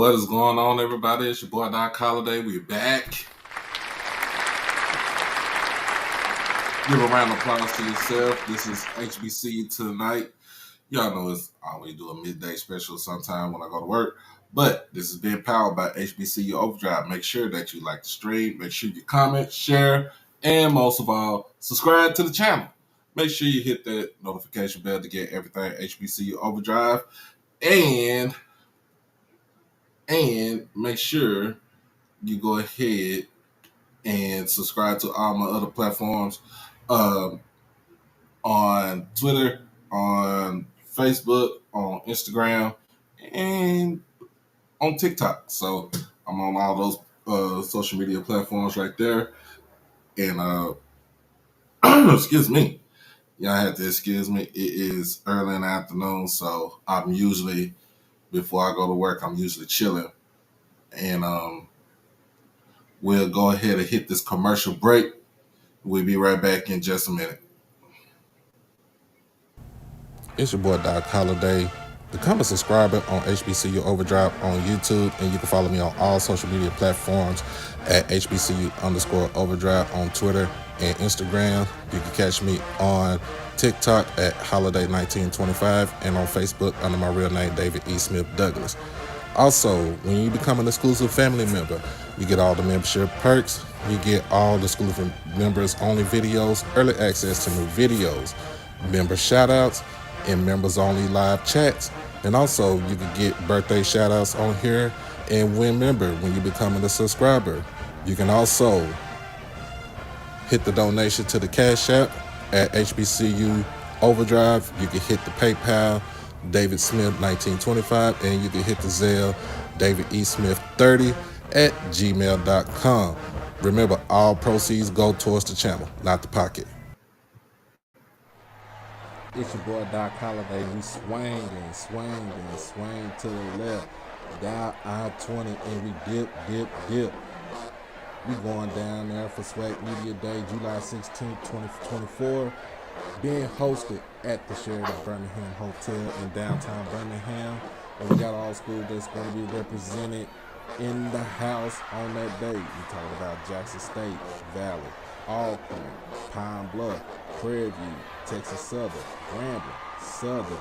What is going on, everybody? It's your boy Doc Holiday. We're back. Give a round of applause to yourself. This is HBCU tonight. Y'all know it's always do a midday special sometime when I go to work. But this is being powered by HBCU Overdrive. Make sure that you like the stream. Make sure you comment, share, and most of all, subscribe to the channel. Make sure you hit that notification bell to get everything HBCU Overdrive. And make sure you go ahead and subscribe to all my other platforms on Twitter, on Facebook, on Instagram, and on TikTok. So I'm on all those social media platforms right there. And excuse me. Y'all have to excuse me. It is early in the afternoon, so I'm usually, before I go to work, I'm usually chilling. And we'll go ahead and hit this commercial break. We'll be right back in just a minute. It's your boy Doc Holiday. Become a subscriber on HBCU Overdrive on YouTube, and you can follow me on all social media platforms at HBCU_Overdrive on Twitter and Instagram. You can catch me on TikTok at Holiday1925 and on Facebook under my real name, David E. Smith Douglas. Also, when you become an exclusive family member, you get all the membership perks. You get all the exclusive members only videos, early access to new videos, member shoutouts, and members only live chats. And also you can get birthday shout outs on here and win member when you become a subscriber. You can also hit the donation to the Cash App at HBCU Overdrive. You can hit the PayPal David Smith 1925, and you can hit the Zelle David E. Smith 30 at gmail.com. Remember, all proceeds go towards the channel, not the pocket. It's your boy Doc Holiday. We swing to the left, down I-20, and we dip. We going down there for Swag Media Day, July 16th, 2024, being hosted at the Sheraton Birmingham Hotel in downtown Birmingham. And we got all schools that's going to be represented in the house on that day. We talking about Jackson State, Valley, Alcorn, Pine Bluff, Prairie View, Texas Southern, Grambling, Southern,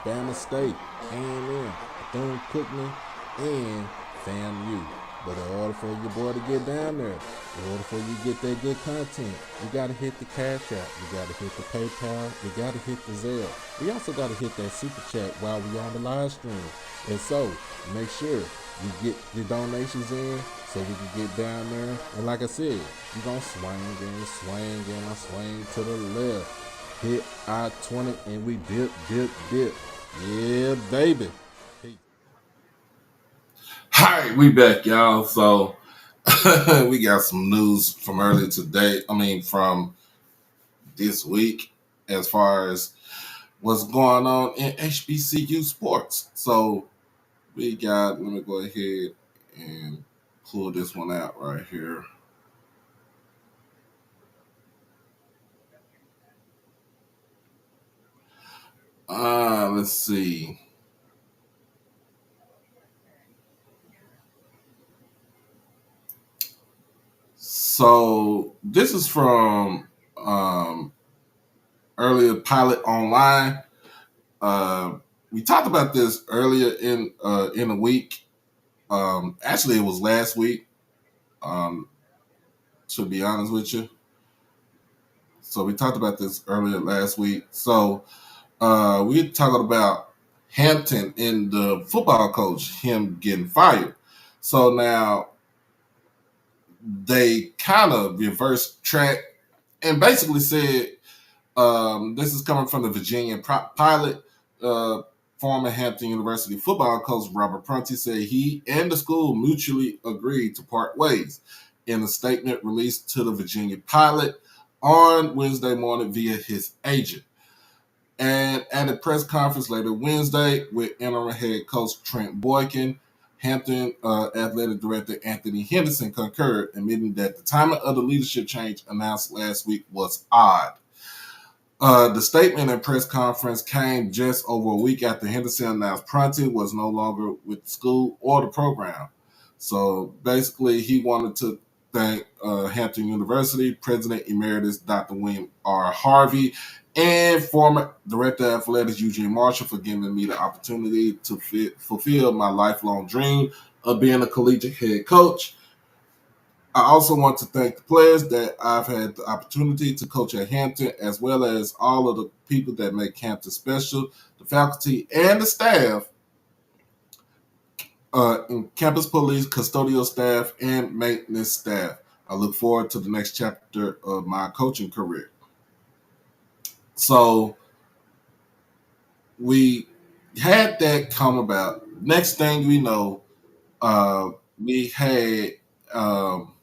Bama State, A&M, Bethune-Cookman, and FAMU. But in order for your boy to get down there, in order for you to get that good content, you got to hit the Cash App, you got to hit the PayPal, you got to hit the Zelle. We also got to hit that Super Chat while we on the live stream. And so, make sure you get your donations in so we can get down there. And like I said, you're going to swing to the left. Hit I-20 and we dip. Yeah, baby. Hi, we back, y'all. So we got some news from earlier today. From this week, as far as what's going on in HBCU sports. So we got, let me go ahead and pull this one out right here. Let's see. So this is from earlier Pilot Online. We talked about this earlier in the week. Actually, it was last week. To be honest with you. So we talked about this earlier last week. So we talked about Hampton and the football coach, him getting fired. So now they kind of reversed track and basically said, this is coming from the Virginia Pilot. Former Hampton University football coach Robert Prunty said he and the school mutually agreed to part ways in a statement released to the Virginia Pilot on Wednesday morning via his agent. And at a press conference later Wednesday with interim head coach Trent Boykin, Hampton athletic director Anthony Henderson concurred, admitting that the timing of the leadership change announced last week was odd. The statement and press conference came just over a week after Henderson announced Prunty was no longer with the school or the program. So basically, he wanted to thank Hampton University President Emeritus Dr. William R. Harvey and former Director of Athletics Eugene Marshall for giving me the opportunity to fulfill my lifelong dream of being a collegiate head coach. I also want to thank the players that I've had the opportunity to coach at Hampton, as well as all of the people that make Hampton special, the faculty and the staff, in campus police, custodial staff, and maintenance staff. I look forward to the next chapter of my coaching career. So we had that come about. Next thing we know, uh, we had um,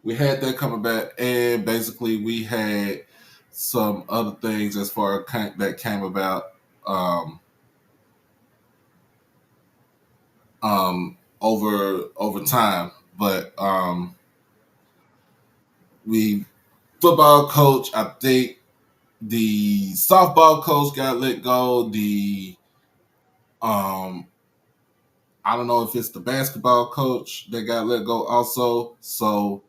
we had that coming back, and basically we had some other things as far as that came about over time. But we football coach, I think the softball coach got let go. The um, I don't know if it's the basketball coach that got let go also. So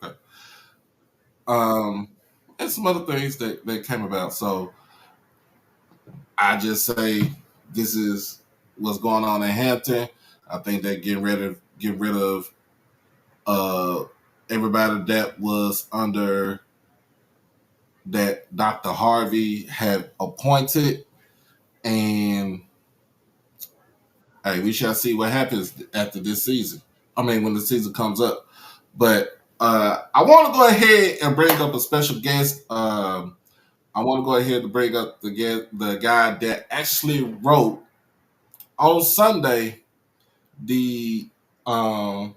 okay. um, and some other things that came about. So I just say this is what's going on in Hampton. I think they're getting rid of uh, everybody that was under that Dr. Harvey had appointed, and hey, we shall see what happens after this season. I mean, when the season comes up. But I want to go ahead and bring up a special guest. I want to go ahead and bring up the guy that actually wrote on Sunday the um,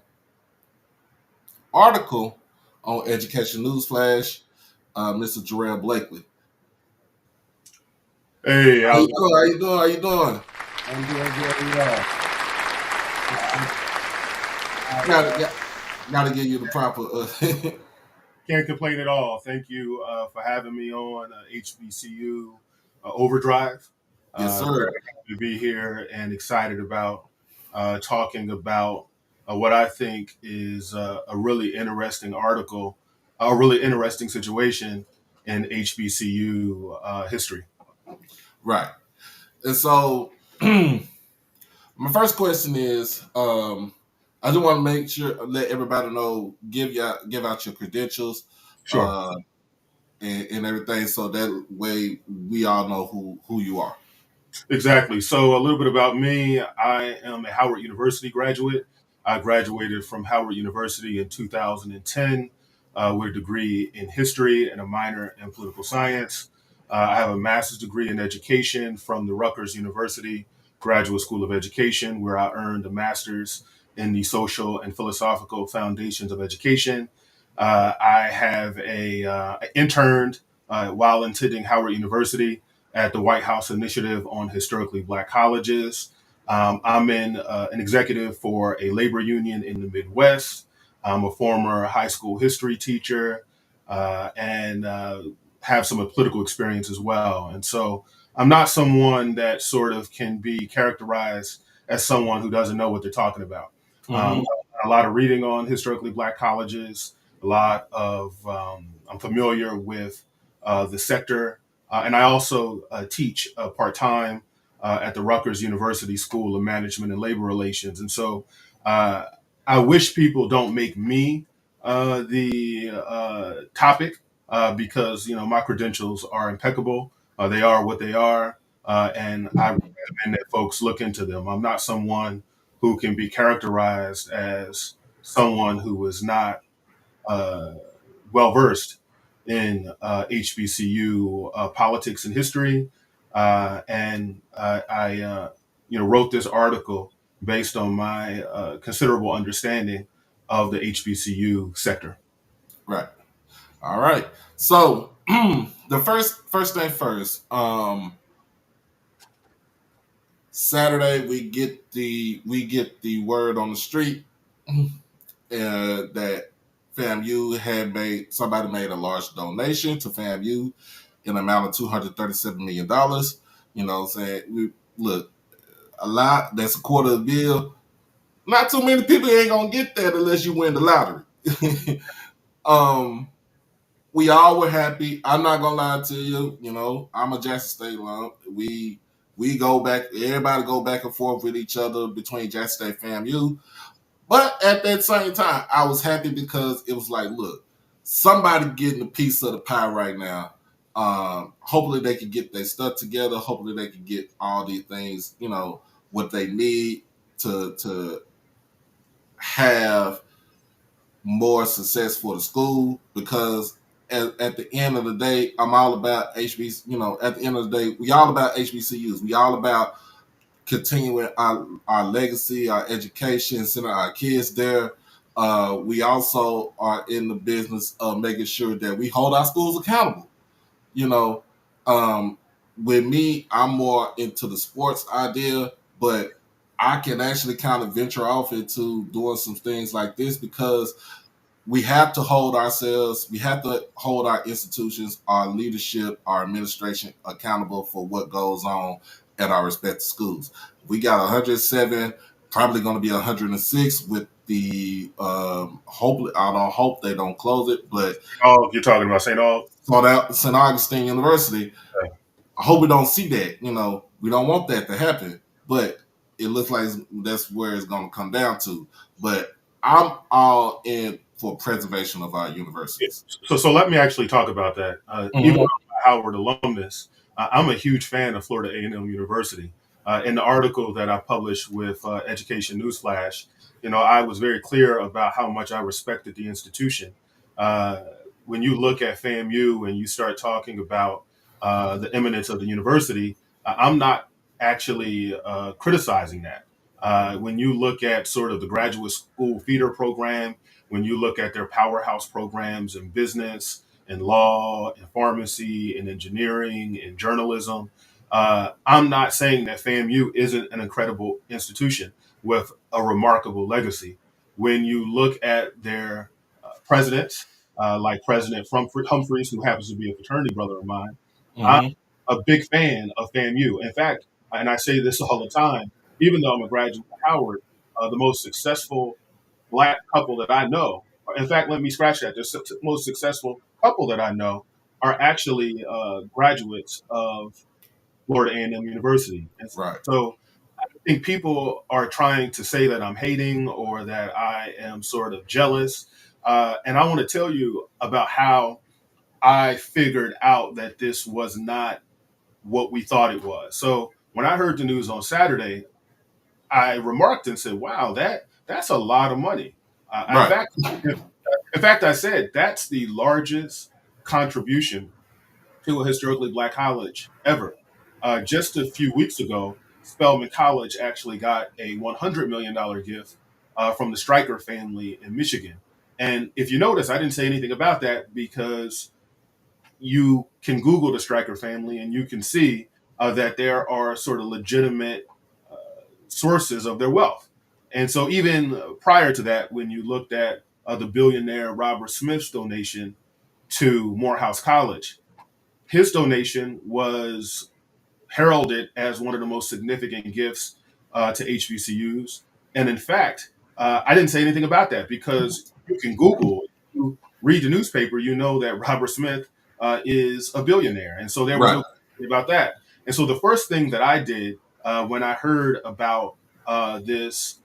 article on Education Newsflash, Mr. Jarrell Blakely. Hey, How you how's it doing? How you doing? How you doing? going? I'm doing very well. Gotta, gotta give you the proper. Can't complain at all. Thank you for having me on HBCU Overdrive. Yes, Very sir. happy to be here and excited about talking about what I think is a really interesting article, a really interesting situation in HBCU history. Right. And so, my first question is, I just want to make sure let everybody know, give out your credentials, Sure. uh, and everything, so that way we all know who you are. Exactly. So, a little bit about me. I am a Howard University graduate. I graduated from Howard University in 2010 with a degree in history and a minor in political science. I have a master's degree in education from the Rutgers University Graduate School of Education, where I earned a master's in the social and philosophical foundations of education. I have interned while attending Howard University at the White House Initiative on Historically Black Colleges. I'm an executive for a labor union in the Midwest. I'm a former high school history teacher and have some political experience as well. And so I'm not someone that sort of can be characterized as someone who doesn't know what they're talking about. Mm-hmm. A lot of reading on historically black colleges, I'm familiar with the sector and I also teach part time at the Rutgers University School of Management and Labor Relations. And so uh, I wish people don't make me the topic because my credentials are impeccable. They are what they are, and I recommend that folks look into them. I'm not someone who can be characterized as someone who is not uh, well versed in HBCU politics and history, and I wrote this article based on my considerable understanding of the HBCU sector. Right. All right. So, the first thing first. Saturday we get the word on the street that FAMU had made, somebody made a large donation to FAMU in an amount of $237 million. You know what I'm saying? Look, a lot, that's a quarter of a bill. Not too many people ain't gonna get that unless you win the lottery. um, we all were happy. I'm not gonna lie to you. You know, I'm a Jackson State alum. We go back. Everybody go back and forth with each other between Jackson State FAMU. But at that same time, I was happy because it was like, look, somebody getting a piece of the pie right now. Hopefully they can get their stuff together. Hopefully they can get all these things, you know, what they need to have more success for the school. Because at the end of the day, I'm all about HBC. You know, at the end of the day, we all about HBCUs. We all about continuing our legacy, our education, sending our kids there. We also are in the business of making sure that we hold our schools accountable. You know, um, with me, I'm more into the sports idea, but I can actually kind of venture off into doing some things like this because we have to hold ourselves, we have to hold our institutions, our leadership, our administration accountable for what goes on at our respective schools. We got 107, probably going to be 106 with the hopefully, I don't hope they don't close it, but Oh, you're talking about St. Aug? so that St. Augustine University, Okay. I hope we don't see that. You know, we don't want that to happen, but it looks like that's where it's going to come down to. But I'm all in for preservation of our universities. So let me actually talk about that. Even Mm-hmm. though I'm a Howard alumnus, I'm a huge fan of Florida A&M University. In the article that I published with Education Newsflash, you know, I was very clear about how much I respected the institution. Uh, when you look at FAMU and you start talking about the eminence of the university, I'm not actually criticizing that. When you look at sort of the graduate school feeder program, when you look at their powerhouse programs in business and law and pharmacy and engineering and journalism. I'm not saying that FAMU isn't an incredible institution with a remarkable legacy. When you look at their presidents, like President Humphreys, who happens to be a fraternity brother of mine, I'm Mm-hmm. a big fan of FAMU. In fact, and I say this all the time, even though I'm a graduate of Howard, the most successful black couple that I know. In fact, let me scratch that. The most successful couple that I know are actually graduates of Florida A&M University. And Right. so I think people are trying to say that I'm hating or that I am sort of jealous. And I want to tell you about how I figured out that this was not what we thought it was. So when I heard the news on Saturday, I remarked and said, "Wow, that's a lot of money." In Right. fact, in fact, I said that's the largest contribution to a historically black college ever. Just a few weeks ago, Spelman College actually got a $100 million gift from the Stryker family in Michigan. And if you notice, I didn't say anything about that because you can Google the Stryker family and you can see that there are sort of legitimate sources of their wealth. And so, even prior to that, when you looked at the billionaire Robert Smith's donation to Morehouse College, his donation was heralded as one of the most significant gifts to HBCUs. And in fact, I didn't say anything about that because you can Google, you read the newspaper, you know that Robert Smith is a billionaire. And so there was Right. no question about that. And so the first thing that I did when I heard about this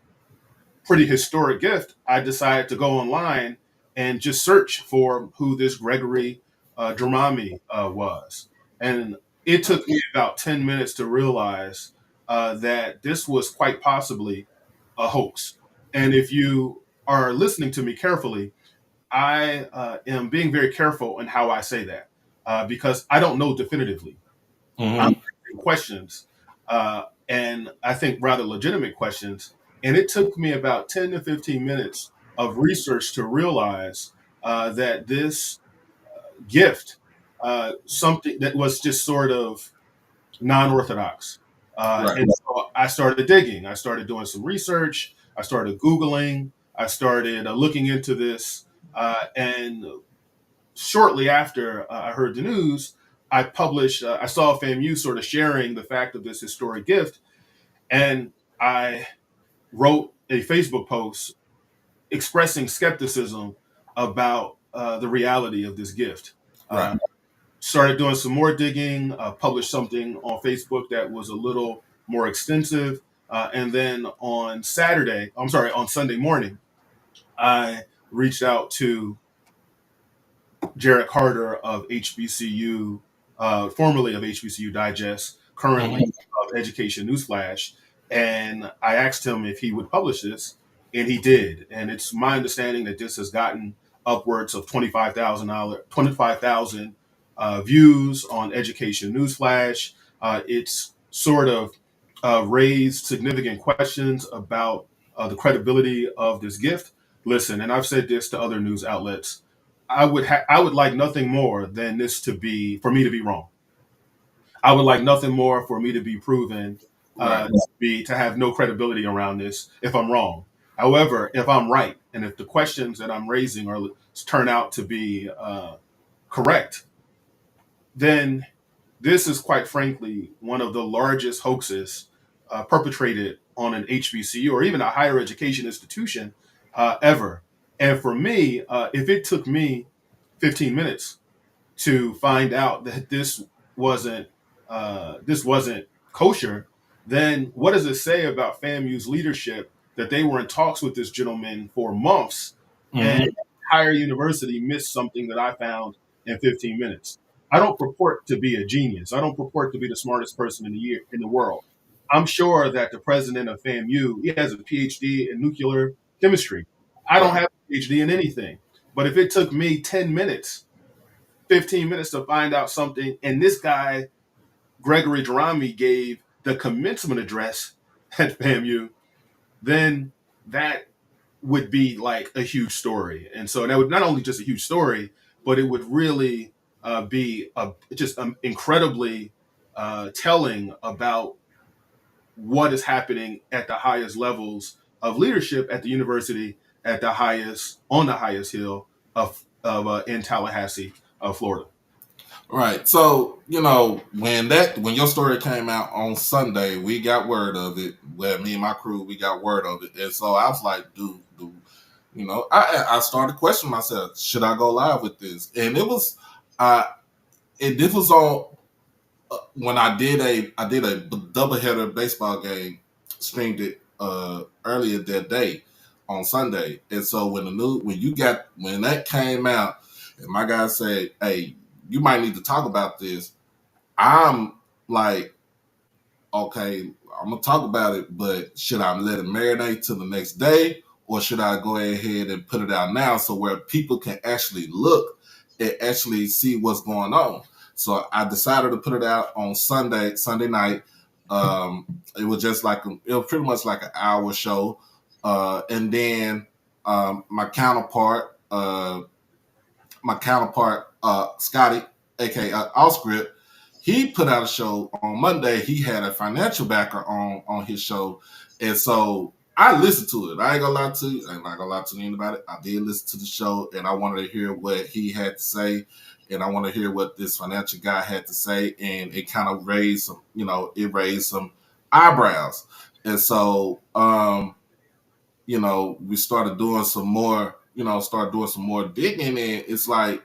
pretty historic gift, I decided to go online and just search for who this Gregory Dramami was. And it took me about 10 minutes to realize that this was quite possibly a hoax. And if you are listening to me carefully, I am being very careful in how I say that because I don't know definitively. I'm Mm-hmm. asking questions, and I think rather legitimate questions. And it took me about 10 to 15 minutes of research to realize that this gift, something that was just sort of non-orthodox. Right. And so I started digging. I started doing some research. I started Googling. I started looking into this, and shortly after I heard the news, I published. I saw FAMU sort of sharing the fact of this historic gift, and I wrote a Facebook post expressing skepticism about the reality of this gift. Right. Started doing some more digging, published something on Facebook that was a little more extensive. And then on Sunday morning, I reached out to Jared Carter of HBCU, formerly of HBCU Digest, currently Mhm. of Education Newsflash, and I asked him if he would publish this, and he did. And it's my understanding that this has gotten upwards of 25,000 views on Education Newsflash. It's sort of raised significant questions about the credibility of this gift. Listen, and I've said this to other news outlets. I would like nothing more than this to be for me to be wrong. I would like nothing more for me to be proven Right. to have no credibility around this if I'm wrong. However, if I'm right and if the questions that I'm raising are turn out to be correct, then this is quite frankly one of the largest hoaxes perpetrated on an HBCU or even a higher education institution ever. And for me, if it took me 15 minutes to find out that wasn't this wasn't kosher, then what does it say about FAMU's leadership that they were in talks with this gentleman for months and Mhm. higher university missed something that I found in 15 minutes? I don't purport to be a genius. I don't purport to be the smartest person in the world. I'm sure that the president of FAMU, he has a PhD in nuclear chemistry. I don't Right. have a PhD in anything. But if it took me 10 minutes 15 minutes to find out something. And this guy, Gregory Jerami, gave the commencement address at FAMU, then that would be like a huge story. And so that would not only just a huge story, but it would really be just incredibly telling about what is happening at the highest levels of leadership at the university, on the highest hill of in Tallahassee, Florida. Right. So, when your story came out on Sunday, we got word of it. Well, me and my crew, we got word of it. And so I was like, dude, I started questioning myself, should I go live with this? And uh this was on when I did a double header baseball game, streamed it earlier that day on Sunday. And so when that came out, and my guy said, "Hey, you might need to talk about this." I'm like, okay, I'm gonna talk about it, but should I let it marinate till the next day, or should I go ahead and put it out now so where people can actually look and actually see what's going on? So I decided to put it out on Sunday night. It was it was pretty much like an hour show, and then my counterpart, Scotty, aka Allscript, he put out a show on Monday. He had a financial backer on his show, and so I listened to it. I ain't gonna lie to you. I'm not gonna lie to anybody. I did listen to the show, and I wanted to hear what he had to say, and I want to hear what this financial guy had to say, and it kind of raised some eyebrows, and so we started doing some more, digging, and it's like,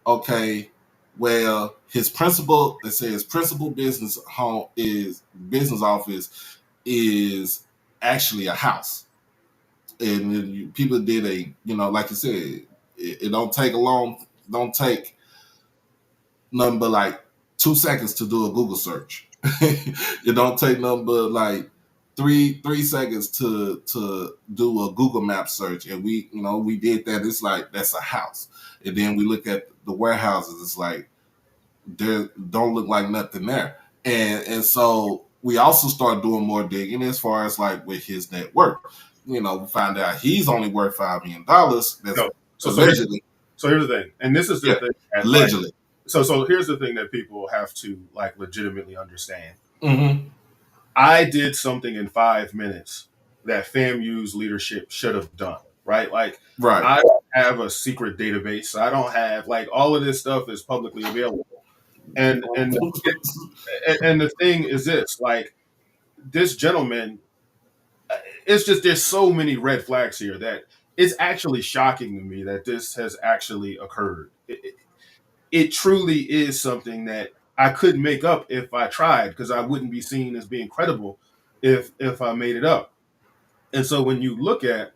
okay, well, his principal business office is actually a house, and people did like you said, it don't take nothing but like 2 seconds to do a Google search. It don't take nothing but like three seconds to do a Google map search, and we did that. It's like that's a house, and then we look at the warehouses. It's like there don't look like nothing there, and so we also start doing more digging as far as like with his net worth. We find out he's only worth $5 million. That's No. So so here, allegedly. so here's the thing, and this is the Yeah, thing that like allegedly. so here's the thing that people have to like legitimately understand. Mm-hmm. I did something in 5 minutes that FAMU's leadership should have done. right? Like Right. I don't have a secret database. I don't have like all of this stuff is publicly available. And the thing is this, like this gentleman, it's just there's so many red flags here that it's actually shocking to me that this has actually occurred. It truly is something that I couldn't make up if I tried because I wouldn't be seen as being credible if I made it up. And so when you look at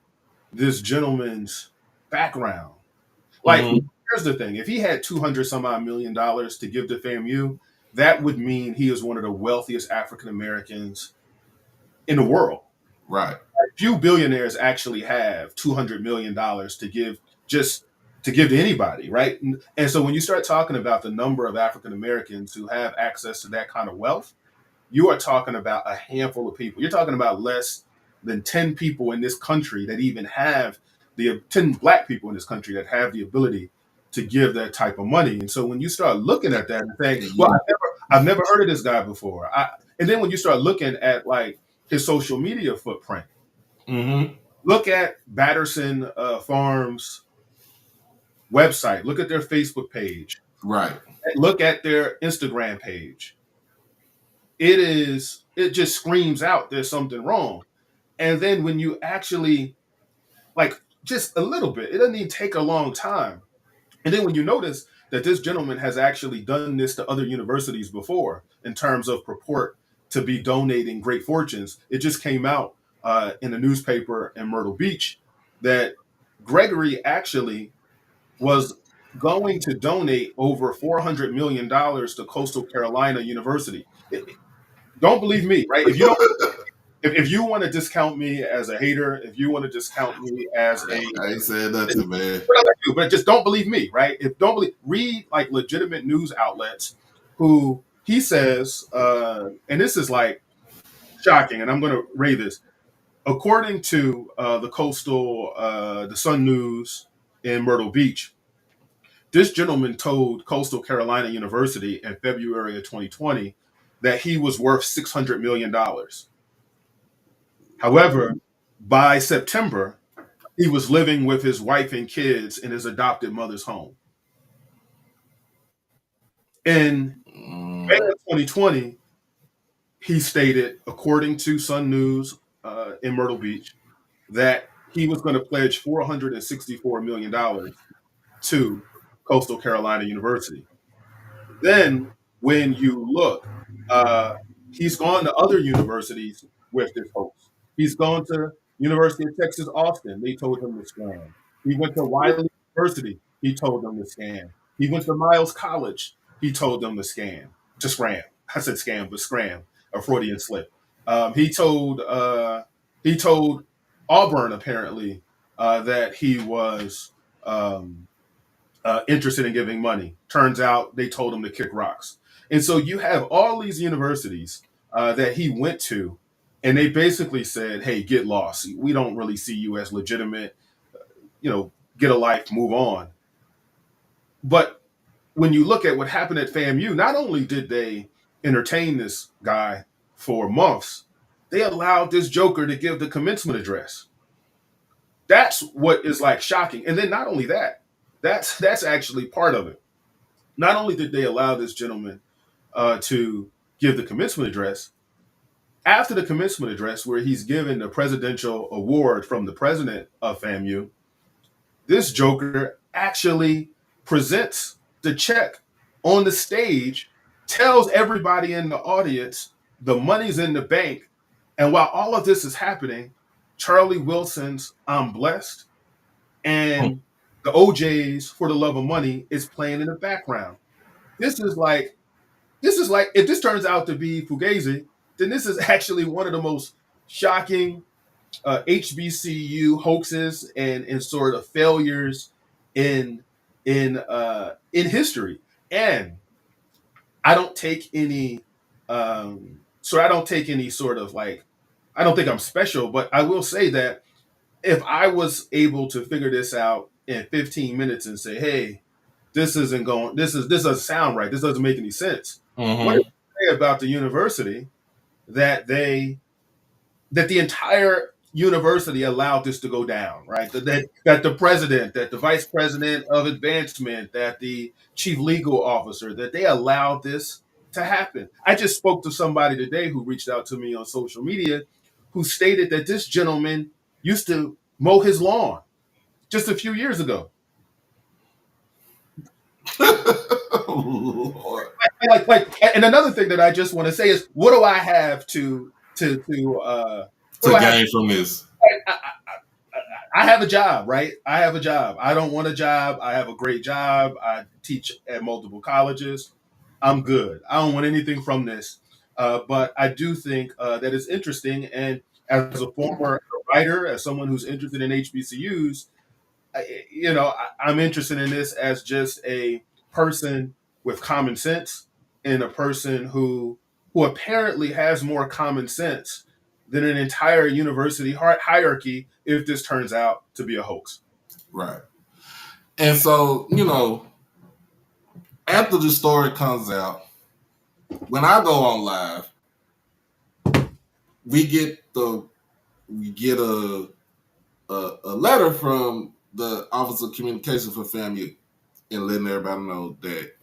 this gentleman's background, like Mhm. here's the thing: if he had 200 some odd $1 million to give to FAMU, that would mean he is one of the wealthiest African Americans in the world. Right. Few billionaires actually have $200 million to give just to give to anybody, right? And so when you start talking about the number of African Americans who have access to that kind of wealth, you are talking about a handful of people. You're talking about less than 10 people in this country that even have the 10 black people in this country that have the ability to give that type of money. And so when you start looking at that and saying, well, I've never heard of this guy before. And then when you start looking at like his social media footprint, Mm-hmm. look at Batterson Farms website, look at their Facebook page, Right. look at their Instagram page. It just screams out there's something wrong. And then when you actually like just a little bit, it doesn't even take a long time. And then when you notice that this gentleman has actually done this to other universities before in terms of purport to be donating great fortunes, it just came out in a newspaper in Myrtle Beach that Gregory actually was going to donate over $400 million to Coastal Carolina University. Don't believe me, right? If you don't if you want to discount me as a hater, if you want to discount me as a I ain't saying nothing, man. but just don't believe me, right? If don't believe, read like legitimate news outlets who he says, and this is like shocking, and I'm going to read this. According to the Sun News in Myrtle Beach, this gentleman told Coastal Carolina University in February of 2020 that he was worth $600 million. However, by September, he was living with his wife and kids in his adopted mother's home. In May of 2020, he stated, according to Sun News in Myrtle Beach, that he was going to pledge $464 million to Coastal Carolina University. Then, when you look, uh, he's gone to other universities with this hoax. He's gone to University of Texas Austin. They told him to scam. He went to Wiley University. He told them to scam. He went to Miles College. He told them to scam, to scram. I said scam, but scram, a Freudian slip. He told Auburn apparently that he was interested in giving money. Turns out they told him to kick rocks. And so you have all these universities that he went to, and they basically said, "Hey, get lost. We don't really see you as legitimate. Get a life, move on." But when you look at what happened at FAMU, not only did they entertain this guy for months, they allowed this joker to give the commencement address. That's what is like shocking. And then not only that, that's actually part of it. Not only did they allow this gentleman to give the commencement address, after the commencement address, where he's given the presidential award from the president of FAMU, this joker actually presents the check on the stage, tells everybody in the audience the money's in the bank. And while all of this is happening, Charlie Wilson's I'm Blessed and the OJ's For the Love of Money is playing in the background. This is like if this turns out to be Fugazi, then this is actually one of the most shocking HBCU hoaxes and sort of failures in in history. And I don't take any I don't take any sort of like I don't think I'm special, but I will say that if I was able to figure this out in 15 minutes and say, hey, this doesn't sound right, this doesn't make any sense. What did they say about the university that the entire university allowed this to go down, right? That the president, that the vice president of advancement, that the chief legal officer, that they allowed this to happen. I just spoke to somebody today who reached out to me on social media who stated that this gentleman used to mow his lawn just a few years ago. Lord. And another thing that I just want to say is, what do I have what do To I have? gain from this. I have a job, right? I have a job. I don't want a job. I have a great job. I teach at multiple colleges. I'm good. I don't want anything from this. But I do think that it's interesting. And as a former writer, as someone who's interested in HBCUs, I'm interested in this as just a person with common sense and a person who apparently has more common sense than an entire university hierarchy if this turns out to be a hoax. Right. And so, after the story comes out, when I go on live, we get a letter from the Office of Communication for FAMU and letting everybody know that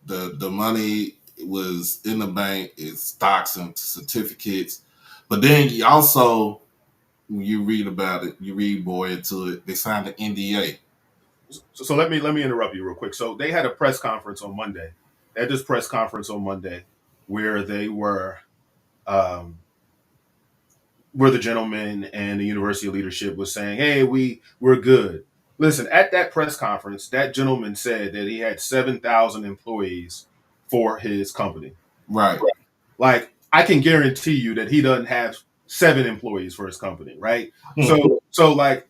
the money was in the bank, it's stocks and certificates. But then you also, when you read about it, you read more into it, they signed an NDA. So let me interrupt you real quick. So they had a press conference on Monday. They had this press conference on Monday where they were where the gentleman and the university leadership was saying, "Hey, we're good." Listen, at that press conference, that gentleman said that he had 7,000 employees for his company. Right. Like, I can guarantee you that he doesn't have 7 employees for his company, right? So like,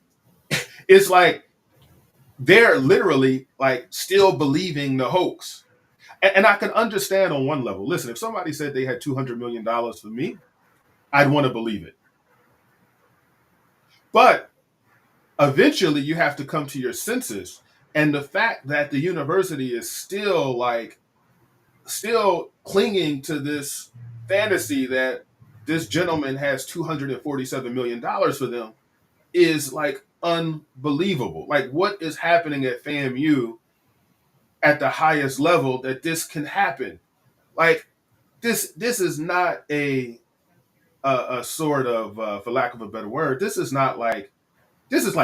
it's like they're literally like still believing the hoax. And I can understand on one level. Listen, if somebody said they had $200 million for me, I'd want to believe it. But eventually you have to come to your senses. And the fact that the university is still clinging to this fantasy that this gentleman has $247 million for them is like unbelievable. Like, what is happening at FAMU at the highest level that this can happen? Like, this is not a sort of for lack of a better word, this is like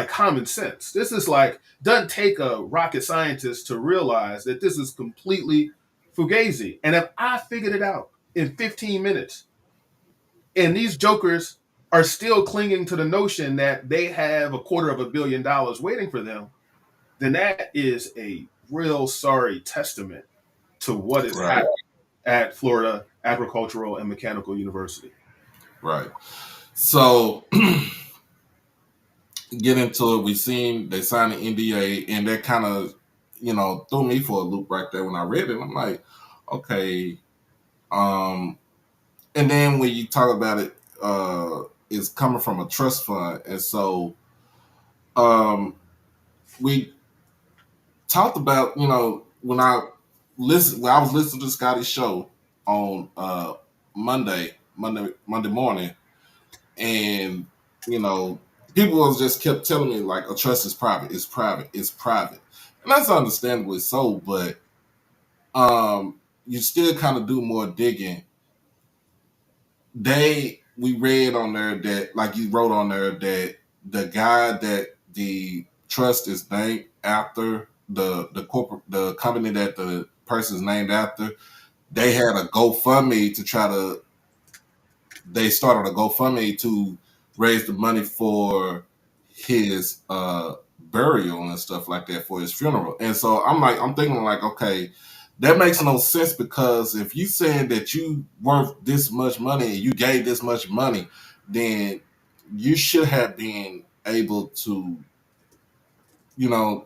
common sense. This is like, doesn't take a rocket scientist to realize that this is completely fugazi. And if I figured it out in 15 minutes and these jokers are still clinging to the notion that they have $250 million waiting for them, then that is a real sorry testament to what is Right. happening at Florida Agricultural and Mechanical University. Right. So get into it. They signed an NDA, and that kind of, threw me for a loop right there when I read it. I'm like, okay. And then when you talk about it, it's coming from a trust fund, and so we talked about, when I was listening to Scotty's show on Monday morning, and people was just kept telling me like, a trust is private, it's private, it's private, and that's understandably so. But you still kind of do more digging. We read on there that, like you wrote on there, that the guy that the trust is named after, the company that the person is named after, they started a GoFundMe to raise the money for his burial and stuff like that, for his funeral. And so I'm thinking like, okay, that makes no sense, because if you saying that you worth this much money and you gave this much money, then you should have been able to,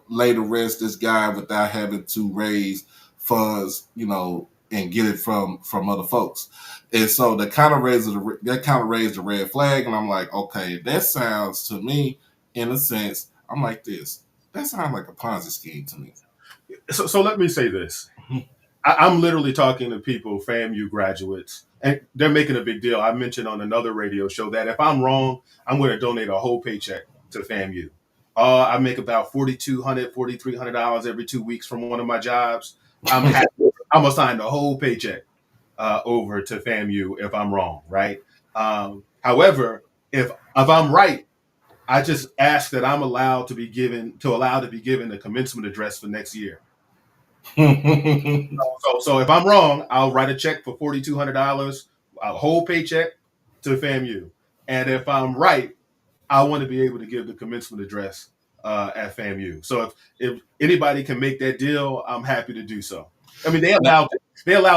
lay to rest this guy without having to raise funds, and get it from other folks. And so that kind of raised the red flag. And I'm like, okay, that sounds to me, in a sense, that sounds like a Ponzi scheme to me. So let me say this. I'm literally talking to people, FAMU graduates, and they're making a big deal. I mentioned on another radio show that if I'm wrong, I'm going to donate a whole paycheck to FAMU. I make about $4,200, $4,300 every 2 weeks from one of my jobs. I'm happy. I'm assigning the whole paycheck over to FAMU if I'm wrong, right? However, if I'm right, I just ask that I'm allowed to be given the commencement address for next year. So if I'm wrong, I'll write a check for $4,200, a whole paycheck to FAMU. And if I'm right, I want to be able to give the commencement address at FAMU. So if anybody can make that deal, I'm happy to do so. I mean, they allowed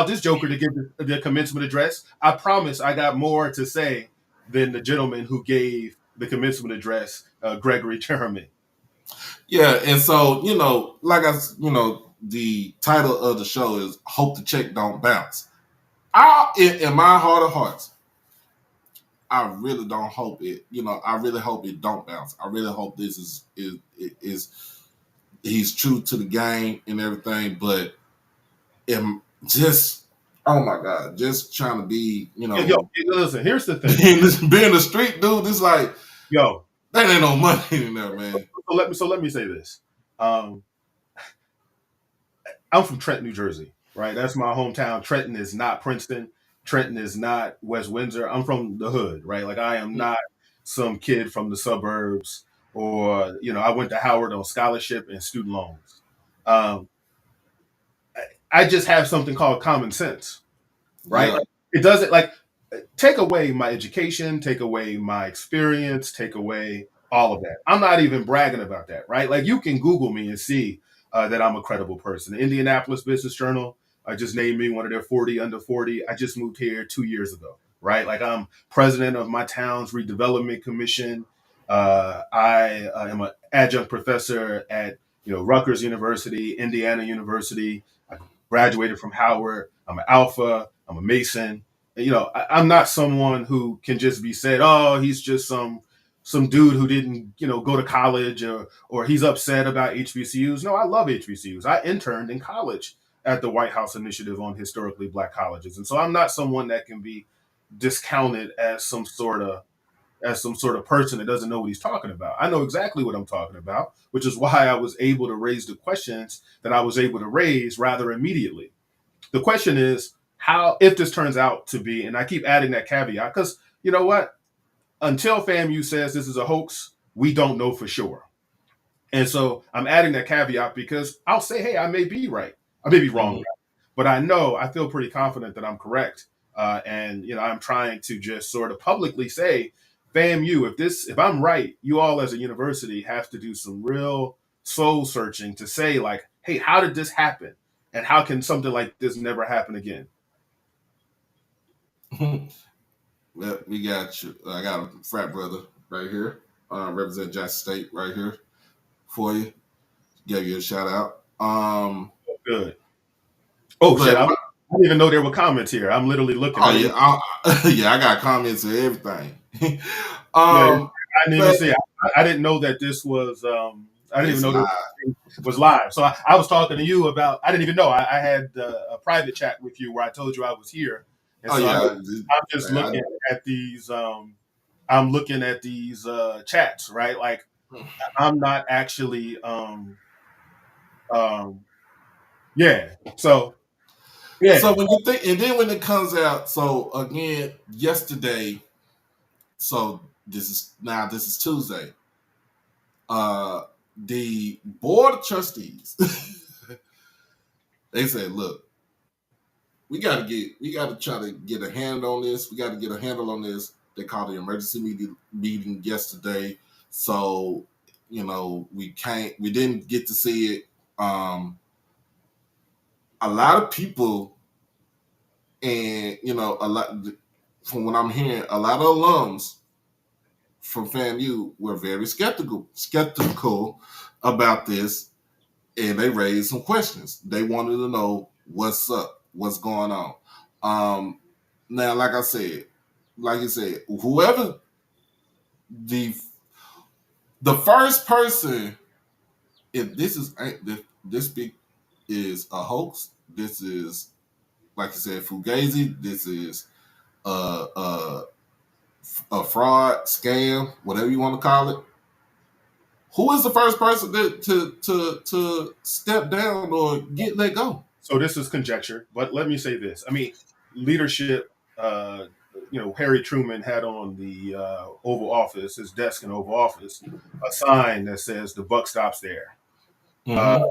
this joker to give the commencement address. I promise I got more to say than the gentleman who gave the commencement address, Gregory Cherman. Yeah, and so the title of the show is "Hope the Check Don't Bounce." In my heart of hearts, I really don't hope it. I really hope it don't bounce. I really hope this is he's true to the game and everything. But just oh my god, just trying to be Yo, listen. Here's the thing. being the street dude. It's like Yo, that ain't no money in there, man. So let me say this. I'm from Trenton, New Jersey, right? That's my hometown. Trenton is not Princeton. Trenton is not West Windsor. I'm from the hood, right? Like I am not some kid from the suburbs, or I went to Howard on scholarship and student loans. Um, I just have something called common sense, right? Yeah. Like, it doesn't take away my education, take away my experience, take away all of that. I'm not even bragging about that, right? Like you can Google me and see that I'm a credible person. The Indianapolis Business Journal just named me one of their 40 under 40. I just moved here 2 years ago, right? Like I'm president of my town's redevelopment commission. I am an adjunct professor at Rutgers University, Indiana University. I graduated from Howard. I'm an Alpha. I'm a Mason. I'm not someone who can just be said, oh, he's just some dude who didn't, go to college, or he's upset about HBCUs. No, I love HBCUs. I interned in college at the White House Initiative on Historically Black Colleges. And so I'm not someone that can be discounted as some sort of person that doesn't know what he's talking about. I know exactly what I'm talking about, which is why I was able to raise the questions that I was able to raise rather immediately. The question is how, if this turns out to be, and I keep adding that caveat, because you know what? Until FAMU says this is a hoax, we don't know for sure. And so I'm adding that caveat because I'll say, hey, I may be right. I may be wrong, but I feel pretty confident that I'm correct. And I'm trying to just sort of publicly say, FAMU, if I'm right, you all as a university have to do some real soul searching to say, like, hey, how did this happen? And how can something like this never happen again? Well, we got you. I got a frat brother right here, represent Jackson State right here for you. Gave you a shout out. Good. Oh shit! I didn't even know there were comments here. I'm literally looking. Oh yeah, I got comments and everything. I didn't even see. I didn't know that this was. I didn't even know this was live. So I was talking to you about. I didn't even know. I had a private chat with you where I told you I was here. And so I'm just looking at these. I'm looking at these chats, right? Like I'm not actually. Yeah. So. Yeah. So when you think, and then when it comes out, so again, yesterday. So this is Tuesday. The board of trustees, they said, look, we got to try to get a handle on this. We got to get a handle on this. They called the emergency meeting yesterday. So, we didn't get to see it. A lot of people, and, a lot, from what I'm hearing, a lot of alums from FAMU were very skeptical about this, and they raised some questions. They wanted to know what's up, what's going on. Now, like you said, whoever the first person, if this is a hoax, This is, like you said, fugazi. This is uh, uh, a fraud, scam, whatever you want to call it. Who is the first person to step down or get let go? So this is conjecture, but let me say this. I mean, leadership. Harry Truman had on the Oval Office, his desk in Oval Office, a sign that says "The buck stops there." Uh, Mm-hmm.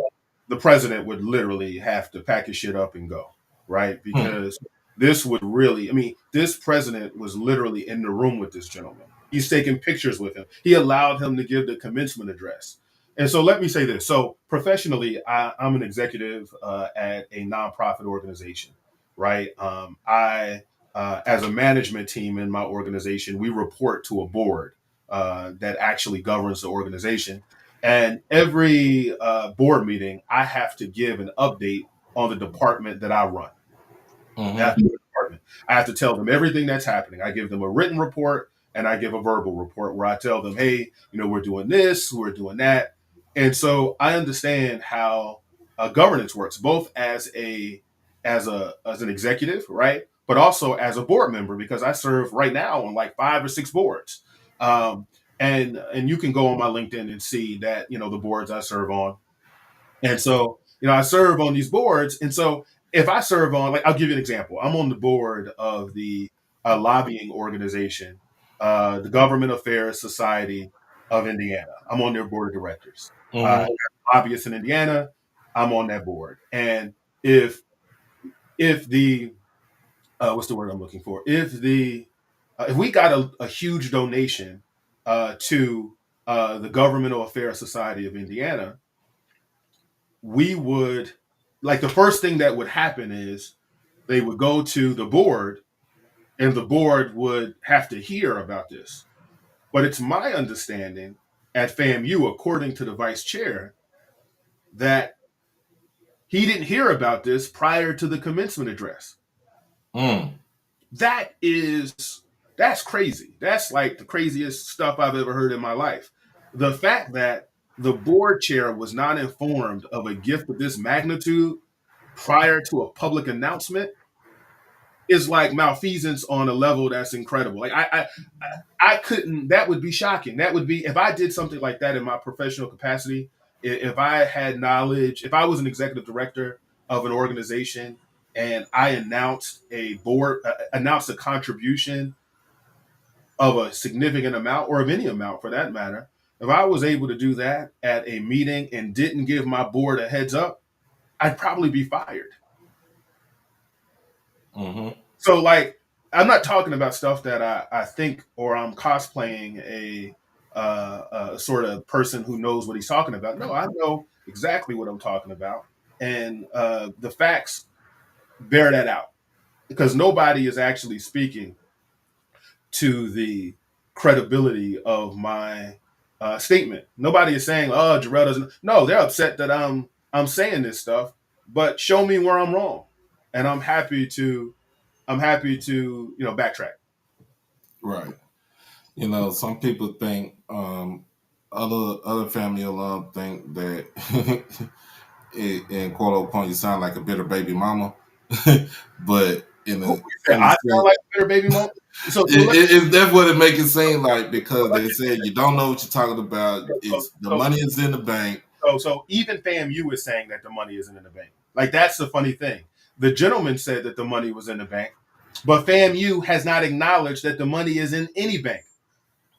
the president would literally have to pack his shit up and go, right? Hmm. Because this would really, I mean, this president was literally in the room with this gentleman. He's taking pictures with him. He allowed him to give the commencement address. And so let me say this. So professionally, I'm an executive at a nonprofit organization, right? As a management team in my organization, we report to a board that actually governs the organization. And every board meeting, I have to give an update on the department that I run. Mm-hmm. After the department, I have to tell them everything that's happening. I give them a written report and I give a verbal report where I tell them, hey, we're doing this, we're doing that. And so I understand how governance works, both as an executive, right? But also as a board member, because I serve right now on like 5 or 6 boards. Um, and you can go on my LinkedIn and see that the boards I serve on. And so I serve on these boards. And so if I serve on, like, I'll give you an example. I'm on the board of the lobbying organization, the Government Affairs Society of Indiana. I'm on their board of directors. Mm-hmm. Lobbyists in Indiana, I'm on that board. And if the what's the word I'm looking for? If we got a huge donation to the Governmental Affairs Society of Indiana, we would, like, the first thing that would happen is they would go to the board and the board would have to hear about this. But it's my understanding at FAMU, according to the vice chair, that he didn't hear about this prior to the commencement address. Mm. That's crazy. That's like the craziest stuff I've ever heard in my life. The fact that the board chair was not informed of a gift of this magnitude prior to a public announcement is like malfeasance on a level that's incredible. Like I couldn't. That would be shocking. That would be, if I did something like that in my professional capacity. If I had knowledge, if I was an executive director of an organization and I announced a contribution of a significant amount, or of any amount for that matter, if I was able to do that at a meeting and didn't give my board a heads up, I'd probably be fired. Mm-hmm. So, like, I'm not talking about stuff that I think, or I'm cosplaying a sort of person who knows what he's talking about. No, I know exactly what I'm talking about. And the facts bear that out, because nobody is actually speaking to the credibility of my statement. Nobody is saying, "Oh, Jarrell doesn't." No, they're upset that I'm saying this stuff, but show me where I'm wrong, and I'm happy to backtrack. Right. Some people think other family alum think that in quote unquote you sound like a bitter baby mama, but I sound like a better baby mom. that's what it make it seem like, because they said you don't know what you're talking about. It's the money is in the bank. So even FAMU is saying that the money isn't in the bank. Like, that's the funny thing. The gentleman said that the money was in the bank, but FAMU has not acknowledged that the money is in any bank.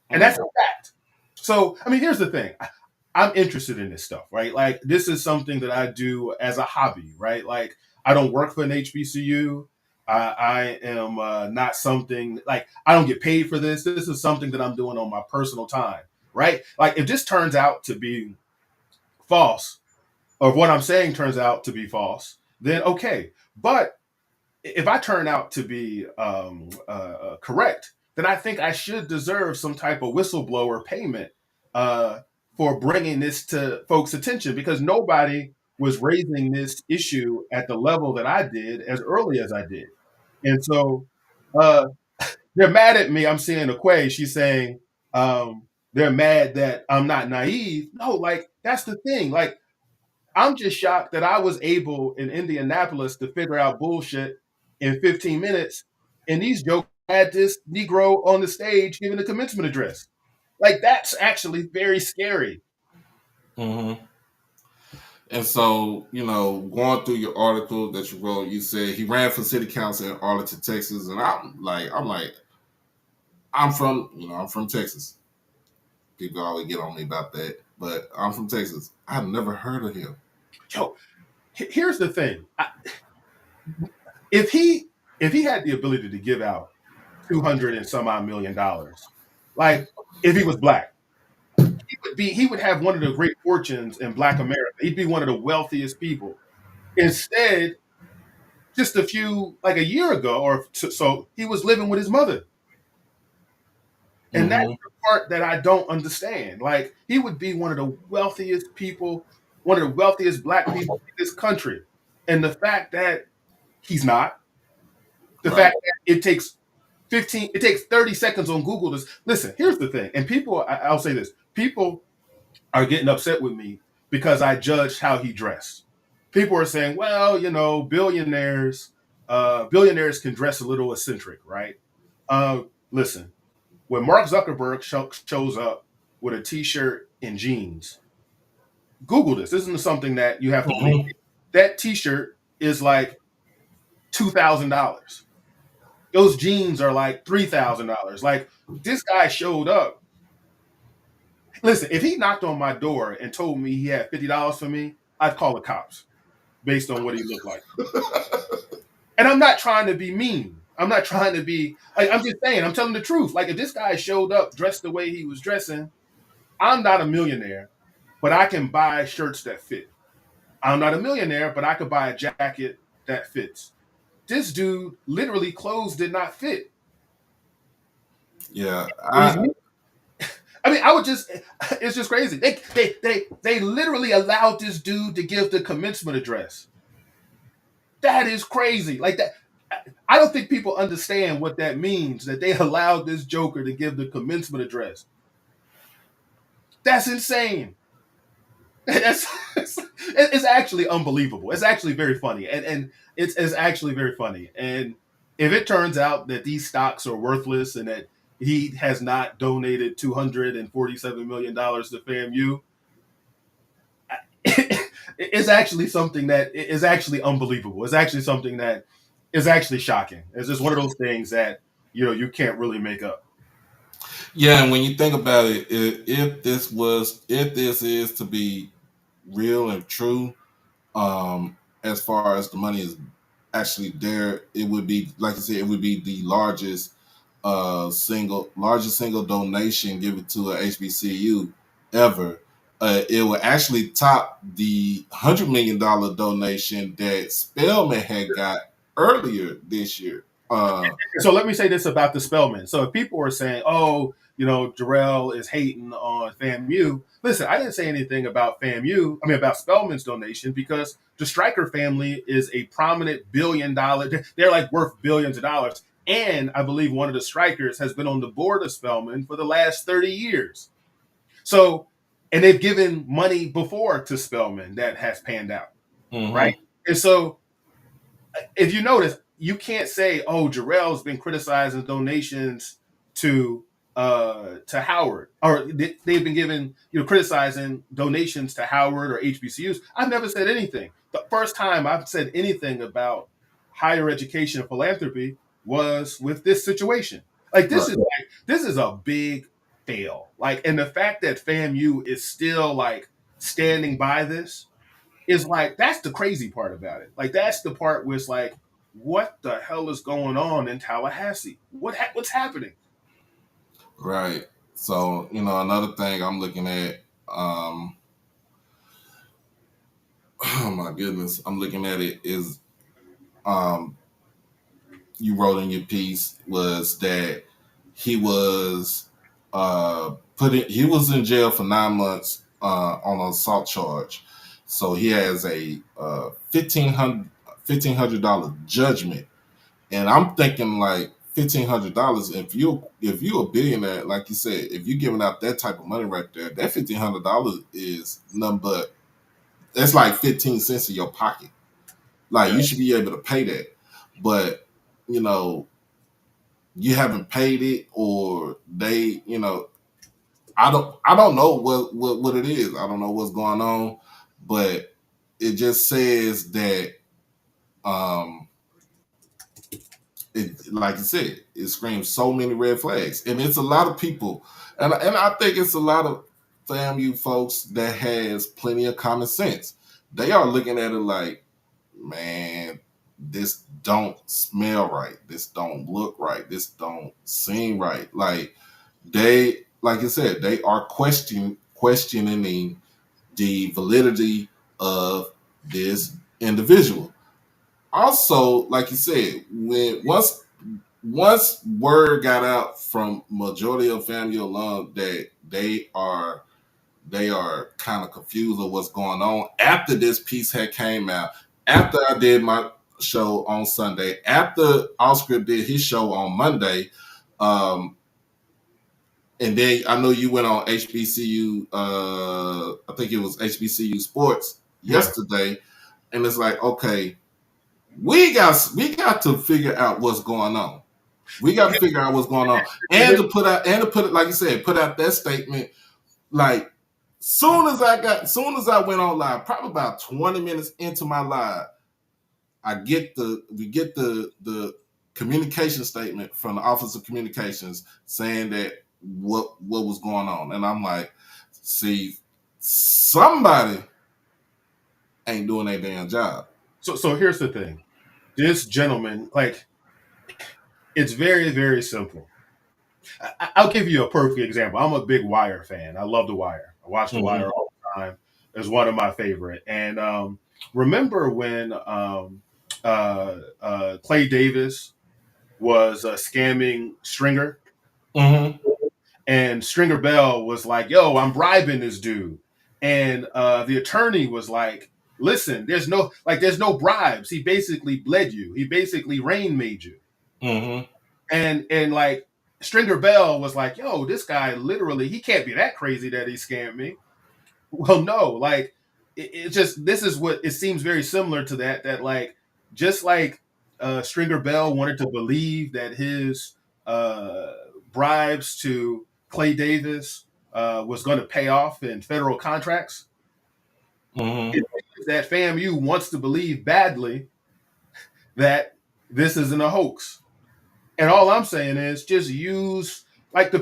And that's a fact. So, I mean, here's the thing. I'm interested in this stuff, right? Like, this is something that I do as a hobby, right? Like, I don't work for an HBCU. I am not something, like, I don't get paid for this. This is something that I'm doing on my personal time, right? Like, if this turns out to be false, or if what I'm saying turns out to be false, then okay. But if I turn out to be correct, then I think I should deserve some type of whistleblower payment uh, for bringing this to folks' attention, because nobody was raising this issue at the level that I did as early as I did. And so uh, they're mad at me. I'm seeing Aquay. She's saying they're mad that I'm not naive. No, like, that's the thing. Like, I'm just shocked that I was able in Indianapolis to figure out bullshit in 15 minutes, and these jokers had this Negro on the stage giving the commencement address. Like, that's actually very scary. Mm-hmm. And so, going through your article that you wrote, you said he ran for city council in Arlington, Texas, and I'm from Texas. People always get on me about that, but I'm from Texas. I've never heard of him. Yo, here's the thing: if he had the ability to give out $200 and some odd million, like if he was black, he would have one of the great fortunes in Black America. He'd be one of the wealthiest people. Instead, just like a year ago or so, he was living with his mother. And that's the part that I don't understand. Like, he would be one of the wealthiest people, one of the wealthiest black people in this country. And the fact that he's not, the Right. fact that it takes 30 seconds on Google to listen. Here's the thing. And people, I'll say this, people are getting upset with me because I judged how he dressed. People are saying, well, billionaires can dress a little eccentric, right? Listen, when Mark Zuckerberg shows up with a t-shirt and jeans, Google this. This isn't something that you have to believe. That t-shirt is like $2,000. Those jeans are like $3,000. Like, this guy showed up. Listen, if he knocked on my door and told me he had $50 for me, I'd call the cops based on what he looked like. And I'm not trying to be mean. I'm not trying to be, I'm just saying, I'm telling the truth. Like, if this guy showed up dressed the way he was dressing, I'm not a millionaire, but I can buy shirts that fit. I'm not a millionaire, but I could buy a jacket that fits. This dude, literally, clothes did not fit. Yeah. I mean, it's just crazy. They literally allowed this dude to give the commencement address. That is crazy. Like that. I don't think people understand what that means, that they allowed this joker to give the commencement address. That's insane. It's actually unbelievable. It's actually very funny. And it's actually very funny. And if it turns out that these stocks are worthless and that he has not donated $247 million to FAMU, it's actually something that is actually unbelievable. It's actually something that is actually shocking. It's just one of those things that you can't really make up. Yeah, and when you think about it, if this is to be real and true, as far as the money is actually there, it would be, like I said, it would be the largest single donation given to a HBCU ever. It would actually top the $100 million donation that Spelman had got earlier this year. So let me say this about the Spellman. So if people are saying, "Oh, Jarrell is hating on FAMU," listen, I didn't say anything about FAMU. I mean, about Spellman's donation, because the Stryker family is a prominent billion-dollar. They're like worth billions of dollars, and I believe one of the Strykers has been on the board of Spellman for the last 30 years. So, and they've given money before to Spellman that has panned out, right? And so, if you notice, you can't say, "Oh, Jarrell's been criticizing donations to Howard," or they've been given criticizing donations to Howard or HBCUs. I've never said anything. The first time I've said anything about higher education and philanthropy was with this situation. Like, this is a big fail. Like, and the fact that FAMU is still like standing by this is like, that's the crazy part about it. Like, that's the part where it's like, what the hell is going on in Tallahassee? What's happening? Right. So, another thing I'm looking at, oh my goodness, I'm looking at it is, you wrote in your piece was that he was he was in jail for 9 months on an assault charge. So he has a $1,500 judgment, and I'm thinking like $1,500. If you're a billionaire, like you said, if you're giving out that type of money right there, that $1,500 is nothing but that's like 15 cents in your pocket. Like Yeah. you should be able to pay that, but you know you haven't paid it, or they, I don't know what it is. I don't know what's going on, but it just says that um it, like you said, it screams so many red flags, and it's a lot of people, and I think it's a lot of FAMU folks that has plenty of common sense. They are looking at it like, man, this don't smell right, this don't look right, this don't seem right. Like I said, they are questioning the validity of this individual. Also, like you said, when once word got out from majority of family alum that they are kind of confused of what's going on after this piece had came out, after I did my show on Sunday, after Oscar did his show on Monday, um, and then I know you went on HBCU. I think it was HBCU Sports Yeah. yesterday, and it's like, okay, we got to figure out what's going on. We got to figure out what's going on, and to put it like you said, put out that statement. Like soon as I went on live, probably about 20 minutes into my live, we get the communication statement from the Office of Communications saying that what was going on, and I'm like, see, somebody ain't doing their damn job. So here's the thing. This gentleman, like, it's very, very simple. I'll give you a perfect example. I'm a big Wire fan. I love The Wire. I watch The Wire all the time. It's one of my favorite. And remember when Clay Davis was scamming Stringer? Mm-hmm. And Stringer Bell was like, yo, I'm bribing this dude. And the attorney was like, listen, there's no bribes. He basically bled you. He basically rain made you. Mm-hmm. And like Stringer Bell was like, yo, this guy literally, he can't be that crazy that he scammed me. Well, no, like it just, this is what it seems very similar to that like, just like Stringer Bell wanted to believe that his bribes to Clay Davis was going to pay off in federal contracts. Mm-hmm. It seems that FAMU wants to believe badly that this isn't a hoax. And all I'm saying is just use, like, the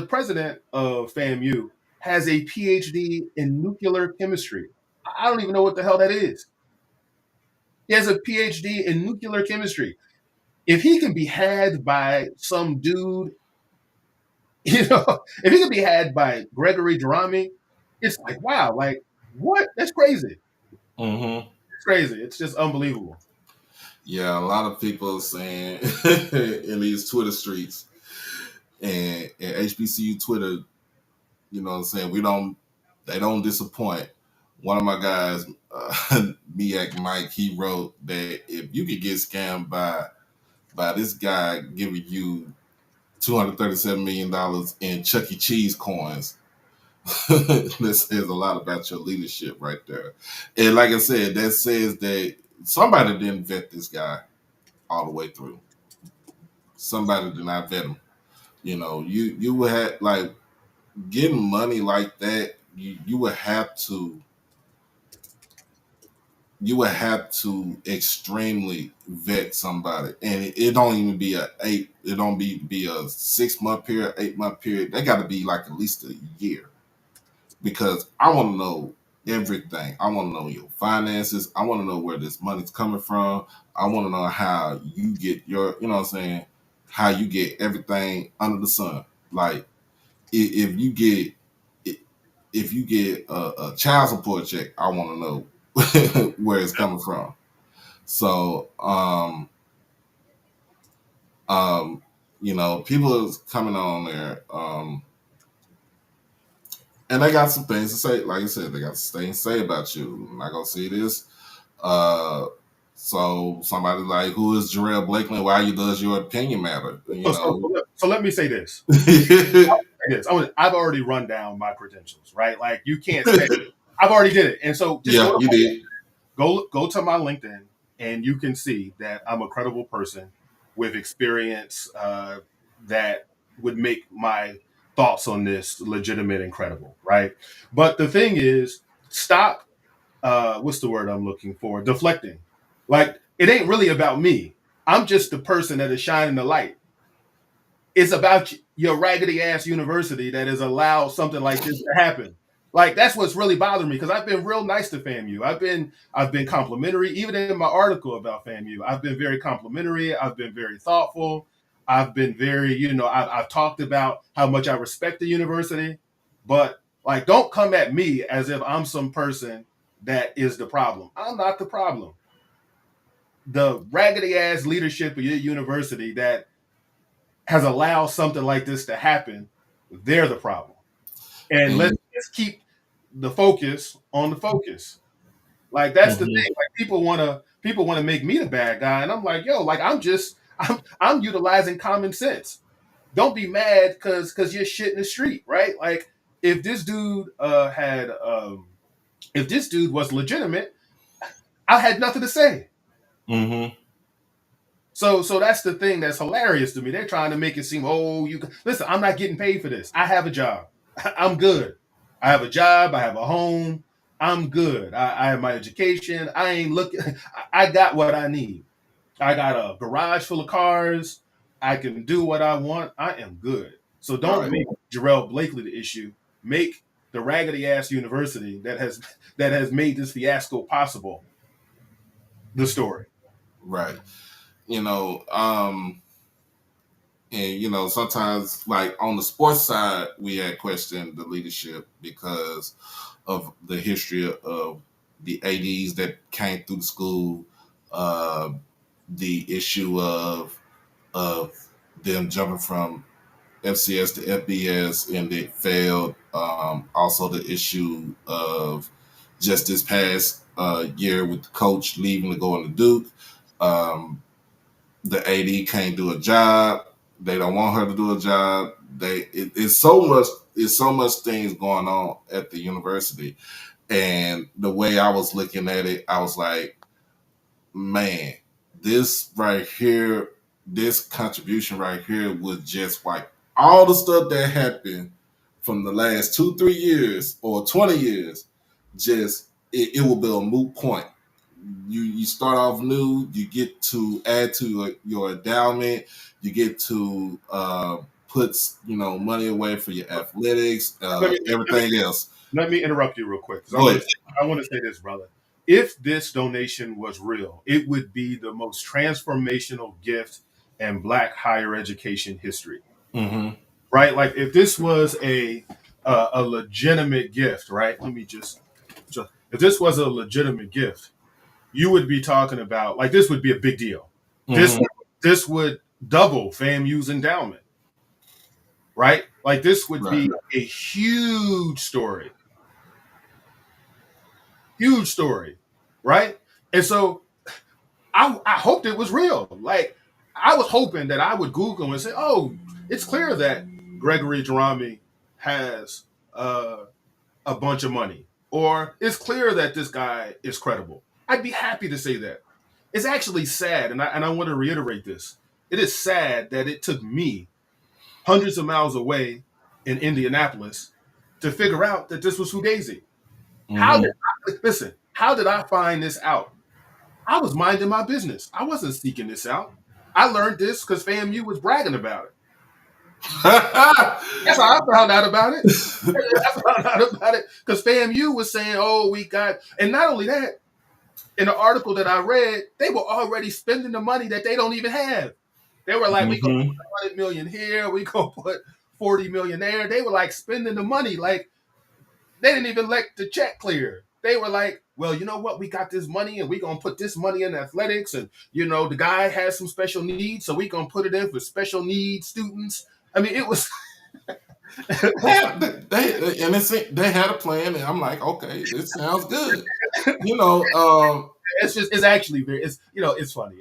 president of FAMU has a PhD in nuclear chemistry. I don't even know what the hell that is. He has a PhD in nuclear chemistry. If he can be had by some dude, if he can be had by Gregory Durami, it's like, wow, like, what? That's crazy. Mm-hmm. It's crazy. It's just unbelievable. Yeah, a lot of people are saying in these Twitter streets and HBCU Twitter, you know what I'm saying, they don't disappoint. One of my guys, Miak Mike, he wrote that if you could get scammed by this guy giving you $237 million in Chuck E. Cheese coins, this says a lot about your leadership right there. And like I said, that says that somebody didn't vet this guy all the way through. Somebody did not vet him. You would have, like, getting money like that. You would have to extremely vet somebody, and it don't even be it don't be a 6 month period, 8 month period. They got to be like at least a year, because I want to know everything. I want to know your finances. I want to know where this money's coming from. I want to know how you get your, you know what I'm saying, how you get everything under the sun. Like if you get if you get a child support check, I want to know where it's coming from. So, people is coming on there, and they got some things to say. Like I said, they got some things to say about you. I'm not gonna say this. So somebody like, who is Jarrell Blakely? Why does your opinion matter? So let me say this. I've already run down my credentials, right? Like, you can't say I've already did it. And so just Yeah, you did. go to my LinkedIn, and you can see that I'm a credible person with experience that would make my thoughts on this legitimate and credible, right? But the thing is, stop. What's the word I'm looking for? Deflecting. Like it ain't really about me. I'm just the person that is shining the light. It's about your raggedy ass university that has allowed something like this to happen. Like that's what's really bothering me because I've been real nice to FAMU. I've been complimentary, even in my article about FAMU. I've been very complimentary. I've been very thoughtful. I've been very, I've talked about how much I respect the university, but like, don't come at me as if I'm some person that is the problem. I'm not the problem. The raggedy ass leadership of your university that has allowed something like this to happen, they're the problem. And And let's keep the focus on the focus. Like that's the mhm. thing. Like people wanna make me the bad guy, and I'm like, yo, like I'm utilizing common sense. Don't be mad because you're shit in the street, right? Like if this dude had if this dude was legitimate, I had nothing to say. Mhm. So that's the thing that's hilarious to me. They're trying to make it seem, oh, you listen, I'm not getting paid for this. I have a job. I'm good. I have a job. I have a home. I'm good. I have my education. I ain't looking. I got what I need. I got a garage full of cars. I can do what I want. I am good. So don't Right. make Jarrell Blakely the issue. Make the raggedy ass university that has made this fiasco possible the story. Right. You know, and sometimes like on the sports side, we had questioned the leadership because of the history of the ADs that came through the school, uh, the issue of them jumping from FCS to FBS and it failed. Also, the issue of just this past year with the coach leaving to go into Duke. Um, the AD can't do a job. They don't want her to do a job. It's so much. It's so much things going on at the university, and the way I was looking at it, I was like, man, this right here, this contribution right here was just like all the stuff that happened from the last 2-3 years or 20 years. Just it will be a moot point. You start off new, you get to add to your endowment, you get to put money away for your athletics, Let me, let me everything else. Let me interrupt you real quick because Go ahead. I want to say this, brother. If this donation was real, it would be the most transformational gift in Black higher education history, Mm-hmm. right? Like if this was a legitimate gift, right? Just if this was a legitimate gift, you would be talking about like this would be a big deal. This Mm-hmm. this would double FAMU's endowment, right? Like this would Right. be a huge story, right? And so I hoped it was real. Like I was hoping that I would Google and say, "Oh, it's clear that Gregory Jerami has a bunch of money," or "It's clear that this guy is credible." I'd be happy to say that. It's actually sad, and I want to reiterate this. It is sad that it took me hundreds of miles away in Indianapolis to figure out that this was Fugazi. How Mm-hmm. did listen? How did I find this out? I was minding my business. I wasn't seeking this out. I learned this because FAMU was bragging about it. That's how I found out about it. I found out about it because FAMU was saying, "Oh, we got," and not only that, in the article that I read, they were already spending the money that they don't even have. They were like, "We gonna Mm-hmm. put 100 million here. We gonna put 40 million there." They were like spending the money like they didn't even let the check clear. They were like, well, you know what? We got this money and we're going to put this money in athletics. And, the guy has some special needs. So we're going to put it in for special needs students. I mean, it was. They had a plan, and I'm like, okay, this sounds good. It's actually it's funny.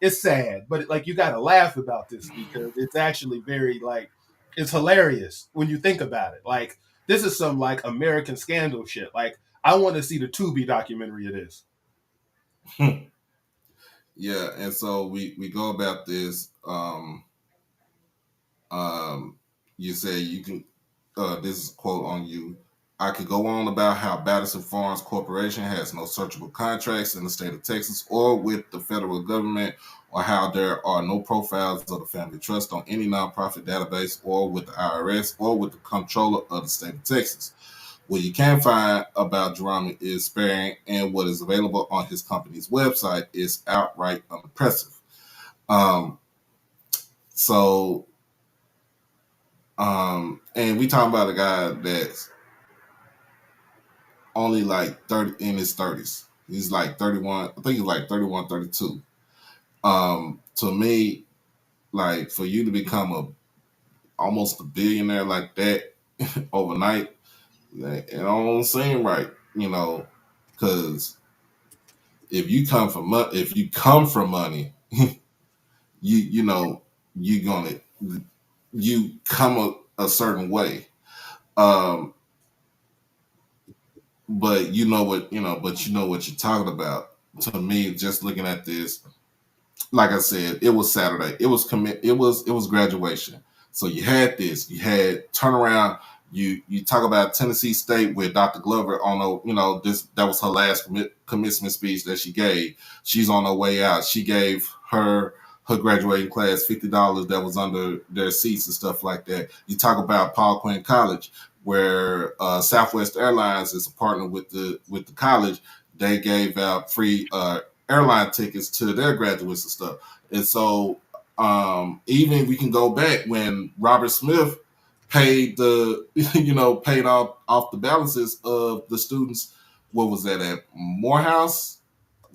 It's sad, but like you got to laugh about this because it's actually very like it's hilarious when you think about it. Like this is some like American scandal shit. Like I want to see the Tubi documentary of this. Yeah, and so we go about this. You say you can. This is a quote on you. I could go on about how Batterson Farms Corporation has no searchable contracts in the state of Texas or with the federal government, or how there are no profiles of the family trust on any nonprofit database or with the IRS or with the controller of the state of Texas. What you can find about Jerome is sparing, and what is available on his company's website is outright unimpressive. Um, so, and we talking about a guy that's only like 30 in his 30s. He's like 31. I think he's like 31, 32. To me, like for you to become almost a billionaire like that overnight, it don't seem right, because if you come from money, you're gonna you come a certain way. But but you know what you're talking about. To me, just looking at this, like I said, it was Saturday. It was It was graduation. So you had this. You had turnaround. You talk about Tennessee State with Dr. Glover on that was her last commencement speech that she gave. She's on her way out. She gave her graduating class $50 that was under their seats and stuff like that. You talk about Paul Quinn College, where Southwest Airlines is a partner with the college. They gave out free airline tickets to their graduates and stuff. And so even we can go back when Robert Smith paid paid off the balances of the students. What was that at Morehouse?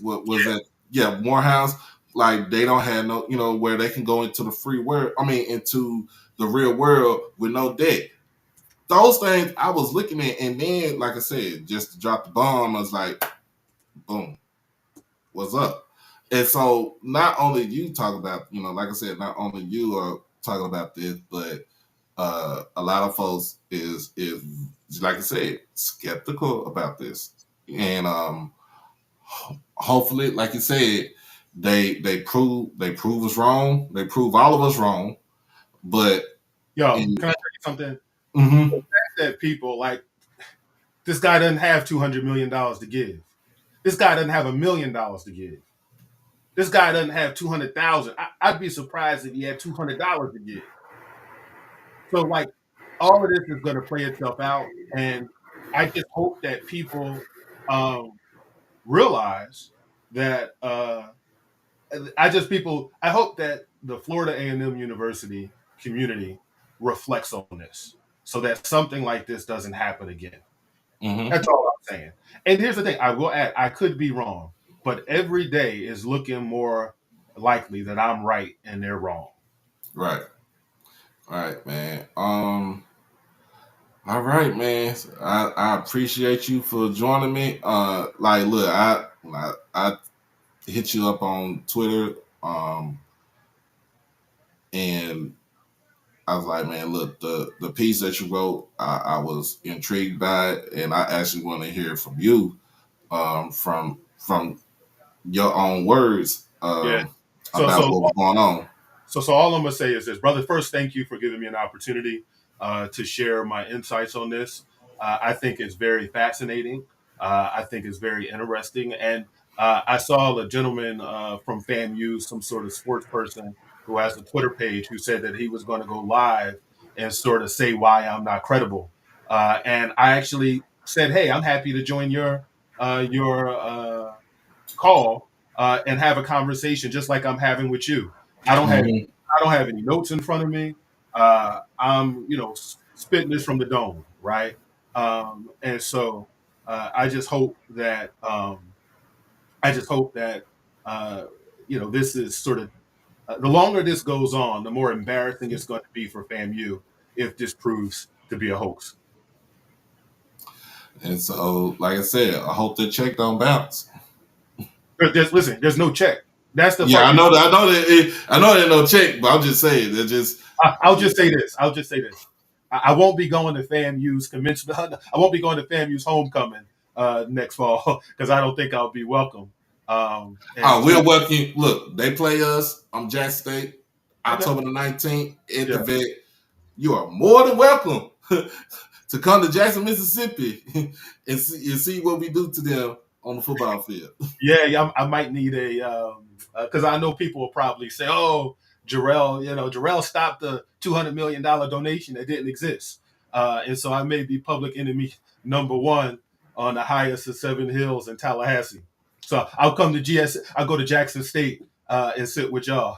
What was that? Yeah, Morehouse. Like they don't have no, where they can go into the free world. I mean, into the real world with no debt. Those things I was looking at, and then, like I said, just to drop the bomb, I was like, boom, what's up? And so not only you talk about, like I said, not only you are talking about this, but a lot of folks is like I said, skeptical about this. And hopefully, like you said, they prove us wrong. They prove all of us wrong. But Yo, can I tell you something? Mm-hmm. The fact that people like this guy doesn't have $200 million to give. This guy doesn't have $1 million to give. This guy doesn't have 200,000. I'd be surprised if he had $200 to give. So like all of this is going to play itself out, and I just hope that people realize that I hope that the Florida A&M University community reflects on this so that something like this doesn't happen again. Mm-hmm. That's all I'm saying. And here's the thing, I will add, I could be wrong, but every day is looking more likely that I'm right and they're wrong. Right. All right, man. All right, man. I appreciate you for joining me. Like, look, I hit you up on Twitter, and I was like, man, look, the piece that you wrote, I was intrigued by it, and I actually want to hear from you, from your own words, Yeah. about what was going on. So all I'm gonna say is this, brother. First, thank you for giving me an opportunity to share my insights on this. I think it's very fascinating. I think it's very interesting, and I saw a gentleman from FAMU, some sort of sports person who has a Twitter page, who said that he was going to go live and sort of say why I'm not credible. And I actually said, "Hey, I'm happy to join your call and have a conversation, just like I'm having with you." I don't have any notes in front of me. I'm spitting this from the dome, right? And so I just hope that this is sort of the longer this goes on, the more embarrassing it's going to be for FAMU if this proves to be a hoax. And so, like I said, I hope the check don't bounce. There's no check. That's the I know there's no check, but I'm just saying that just. I'll just say this. I won't be going to FAMU's convention. I won't be going to FAMU's homecoming next fall because I don't think I'll be welcome. And Oh, we're working. Look, they play us. I'm Jack State, okay, October the 19th at the yeah, vet. You are more than welcome to come to Jackson, Mississippi, and see what we do to them on the football field. yeah. I might need a because I know people will probably say, "Oh, Jarrell, Jarrell stopped the $200 million donation that didn't exist," and so I may be public enemy number one on the highest of Seven Hills in Tallahassee. So I'll come to GS. I'll go to Jackson State and sit with y'all.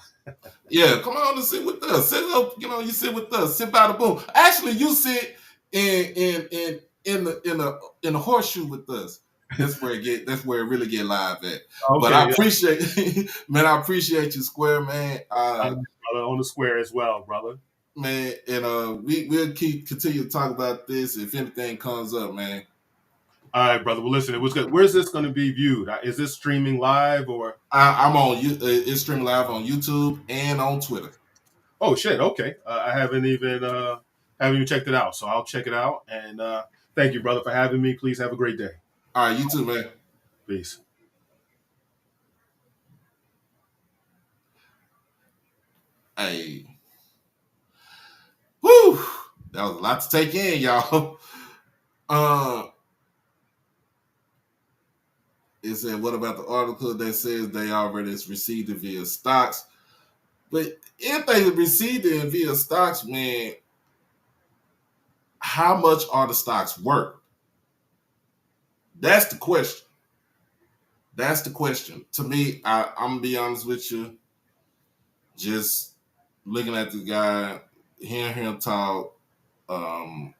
Yeah, come on and sit with us. Sit up, you sit with us. Sit by the boom. Actually, you sit in the horseshoe with us. That's where it really get live at. But I Okay, appreciate man, I appreciate you, Square, man. brother, on the square as well, brother. Man, and we'll continue to talk about this if anything comes up, man. All right, brother. Well, listen, it was good. Where's this going to be viewed? Is this streaming live or? I'm on you. It's streaming live on YouTube and on Twitter. Oh shit. Okay. I haven't even checked it out, so I'll check it out. And thank you, brother, for having me. Please have a great day. All right, you too, man. Peace. Hey, whoo, that was a lot to take in, y'all. It said, what about the article that says they already received it via stocks? But if they received it via stocks, man, how much are the stocks worth? That's the question. That's the question. To me, I'm going to be honest with you, just looking at the guy, hearing him talk, all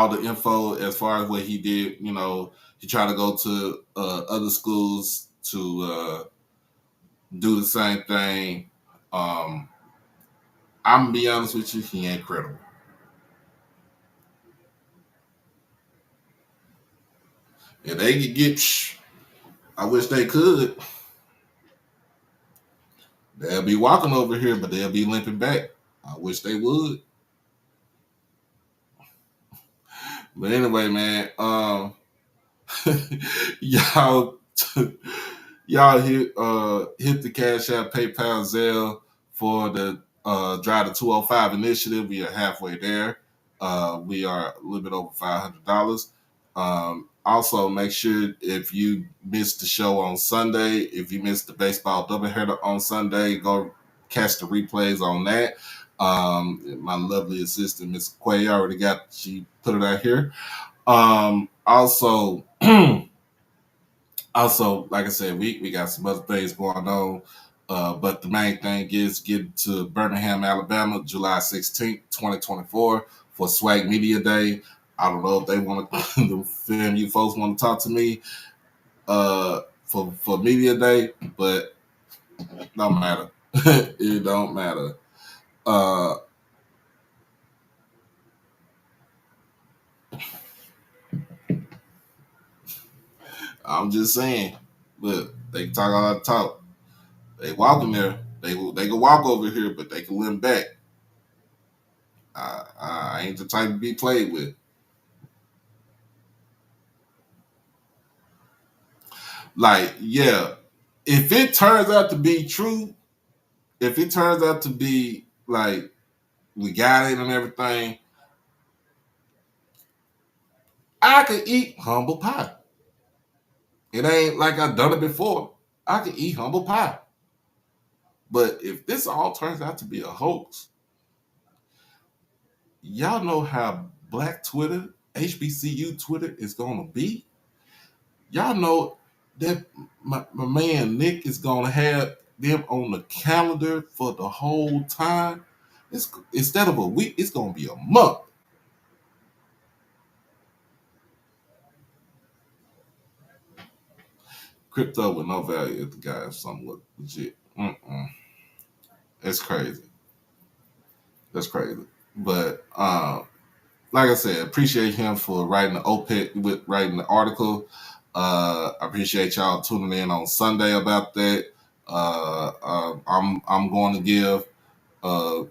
the info as far as what he did, he tried to go to other schools to do the same thing. I'm gonna be honest with you, he ain't credible. If they could get, I wish they could. They'll be walking over here, but they'll be limping back. I wish they would. But anyway, man, y'all y'all hit the Cash App, PayPal, Zelle for the Drive to 205 initiative. We are halfway there. We are a little bit over $500. Also, make sure if you missed the show on Sunday, if you missed the baseball doubleheader on Sunday, go catch the replays on that. My lovely assistant, Miss Quay, she put it out here. Also, like I said, we got some other things going on. But the main thing is get to Birmingham, Alabama, July 16th, 2024 for Swag Media Day. I don't know if they want to film you folks want to talk to me for Media Day, but it don't matter. It don't matter. I'm just saying, look, they can talk all that talk. They walk in there. They can walk over here, but they can limp back. I ain't the type to be played with. Like, yeah, if it turns out to be true, if it turns out to be like we got it and everything, I could eat humble pie. It ain't like I've done it before. I could eat humble pie. But if this all turns out to be a hoax, y'all know how Black Twitter, HBCU Twitter is going to be. Y'all know that my man Nick is going to have them on the calendar for the whole time. Instead of a week, it's going to be a month. Crypto with no value if the guy is somewhat legit. It's crazy. That's crazy. But like I said, appreciate him for writing the writing the article. I appreciate y'all tuning in on Sunday about that. I'm going to give a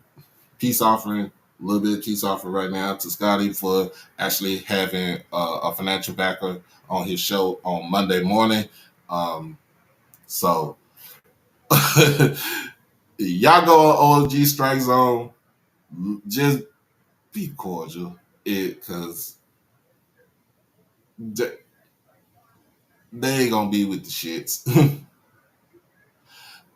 peace offering a little bit of peace offering right now to Scotty for actually having a financial backer on his show on Monday morning. So y'all go on OG Strike Zone. Just be cordial, because they ain't gonna be with the shits.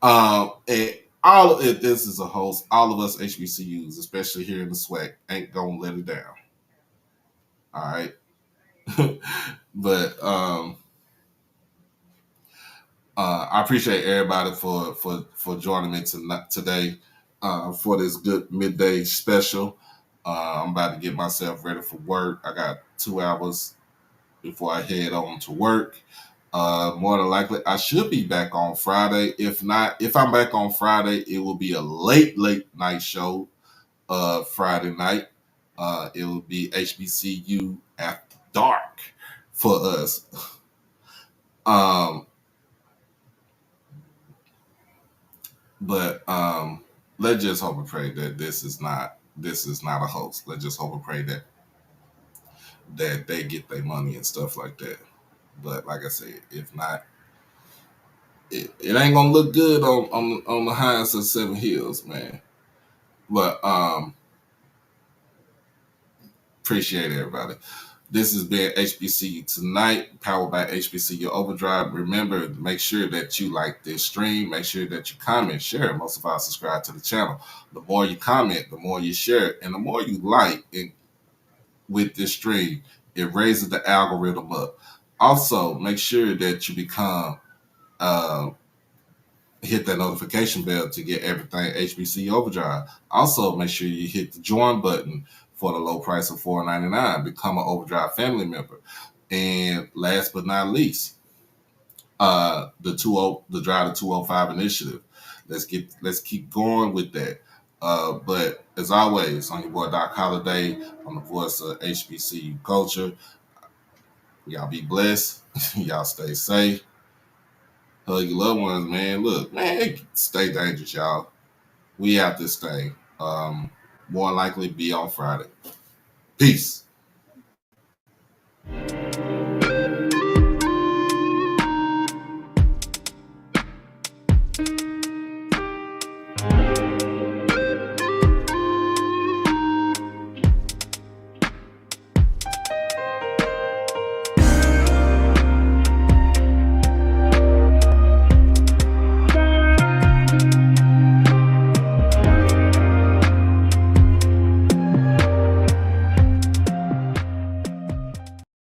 And if this is a host, all of us HBCUs, especially here in the SWAC, ain't gonna let it down. All right. But I appreciate everybody for joining me today for this good midday special. I'm about to get myself ready for work. I got 2 hours before I head on to work. More than likely, I should be back on Friday. If not, if I'm back on Friday, it will be a late night show. Friday night, it will be HBCU after dark for us. But let's just hope and pray that this is not a hoax. Let's just hope and pray that they get their money and stuff like that. But like I said, if not, it ain't gonna look good on the highest of 7 hills, man. But appreciate everybody. This has been HBCU Tonight, powered by HBCU Overdrive. Remember, make sure that you like this stream. Make sure that you comment, share, and most of all, subscribe to the channel. The more you comment, the more you share, and the more you like it with this stream, it raises the algorithm up. Also, make sure that you become hit that notification bell to get everything HBCU Overdrive. Also, make sure you hit the join button for the low price of $4.99. Become an Overdrive family member. And last but not least, the Drive to 205 initiative. Let's keep going with that. But as always, on your boy Doc Holiday, on the voice of HBCU culture. Y'all be blessed. Y'all stay safe. Hug your loved ones, man. Look, man, stay dangerous, y'all. We out this thing. More likely be on Friday. Peace.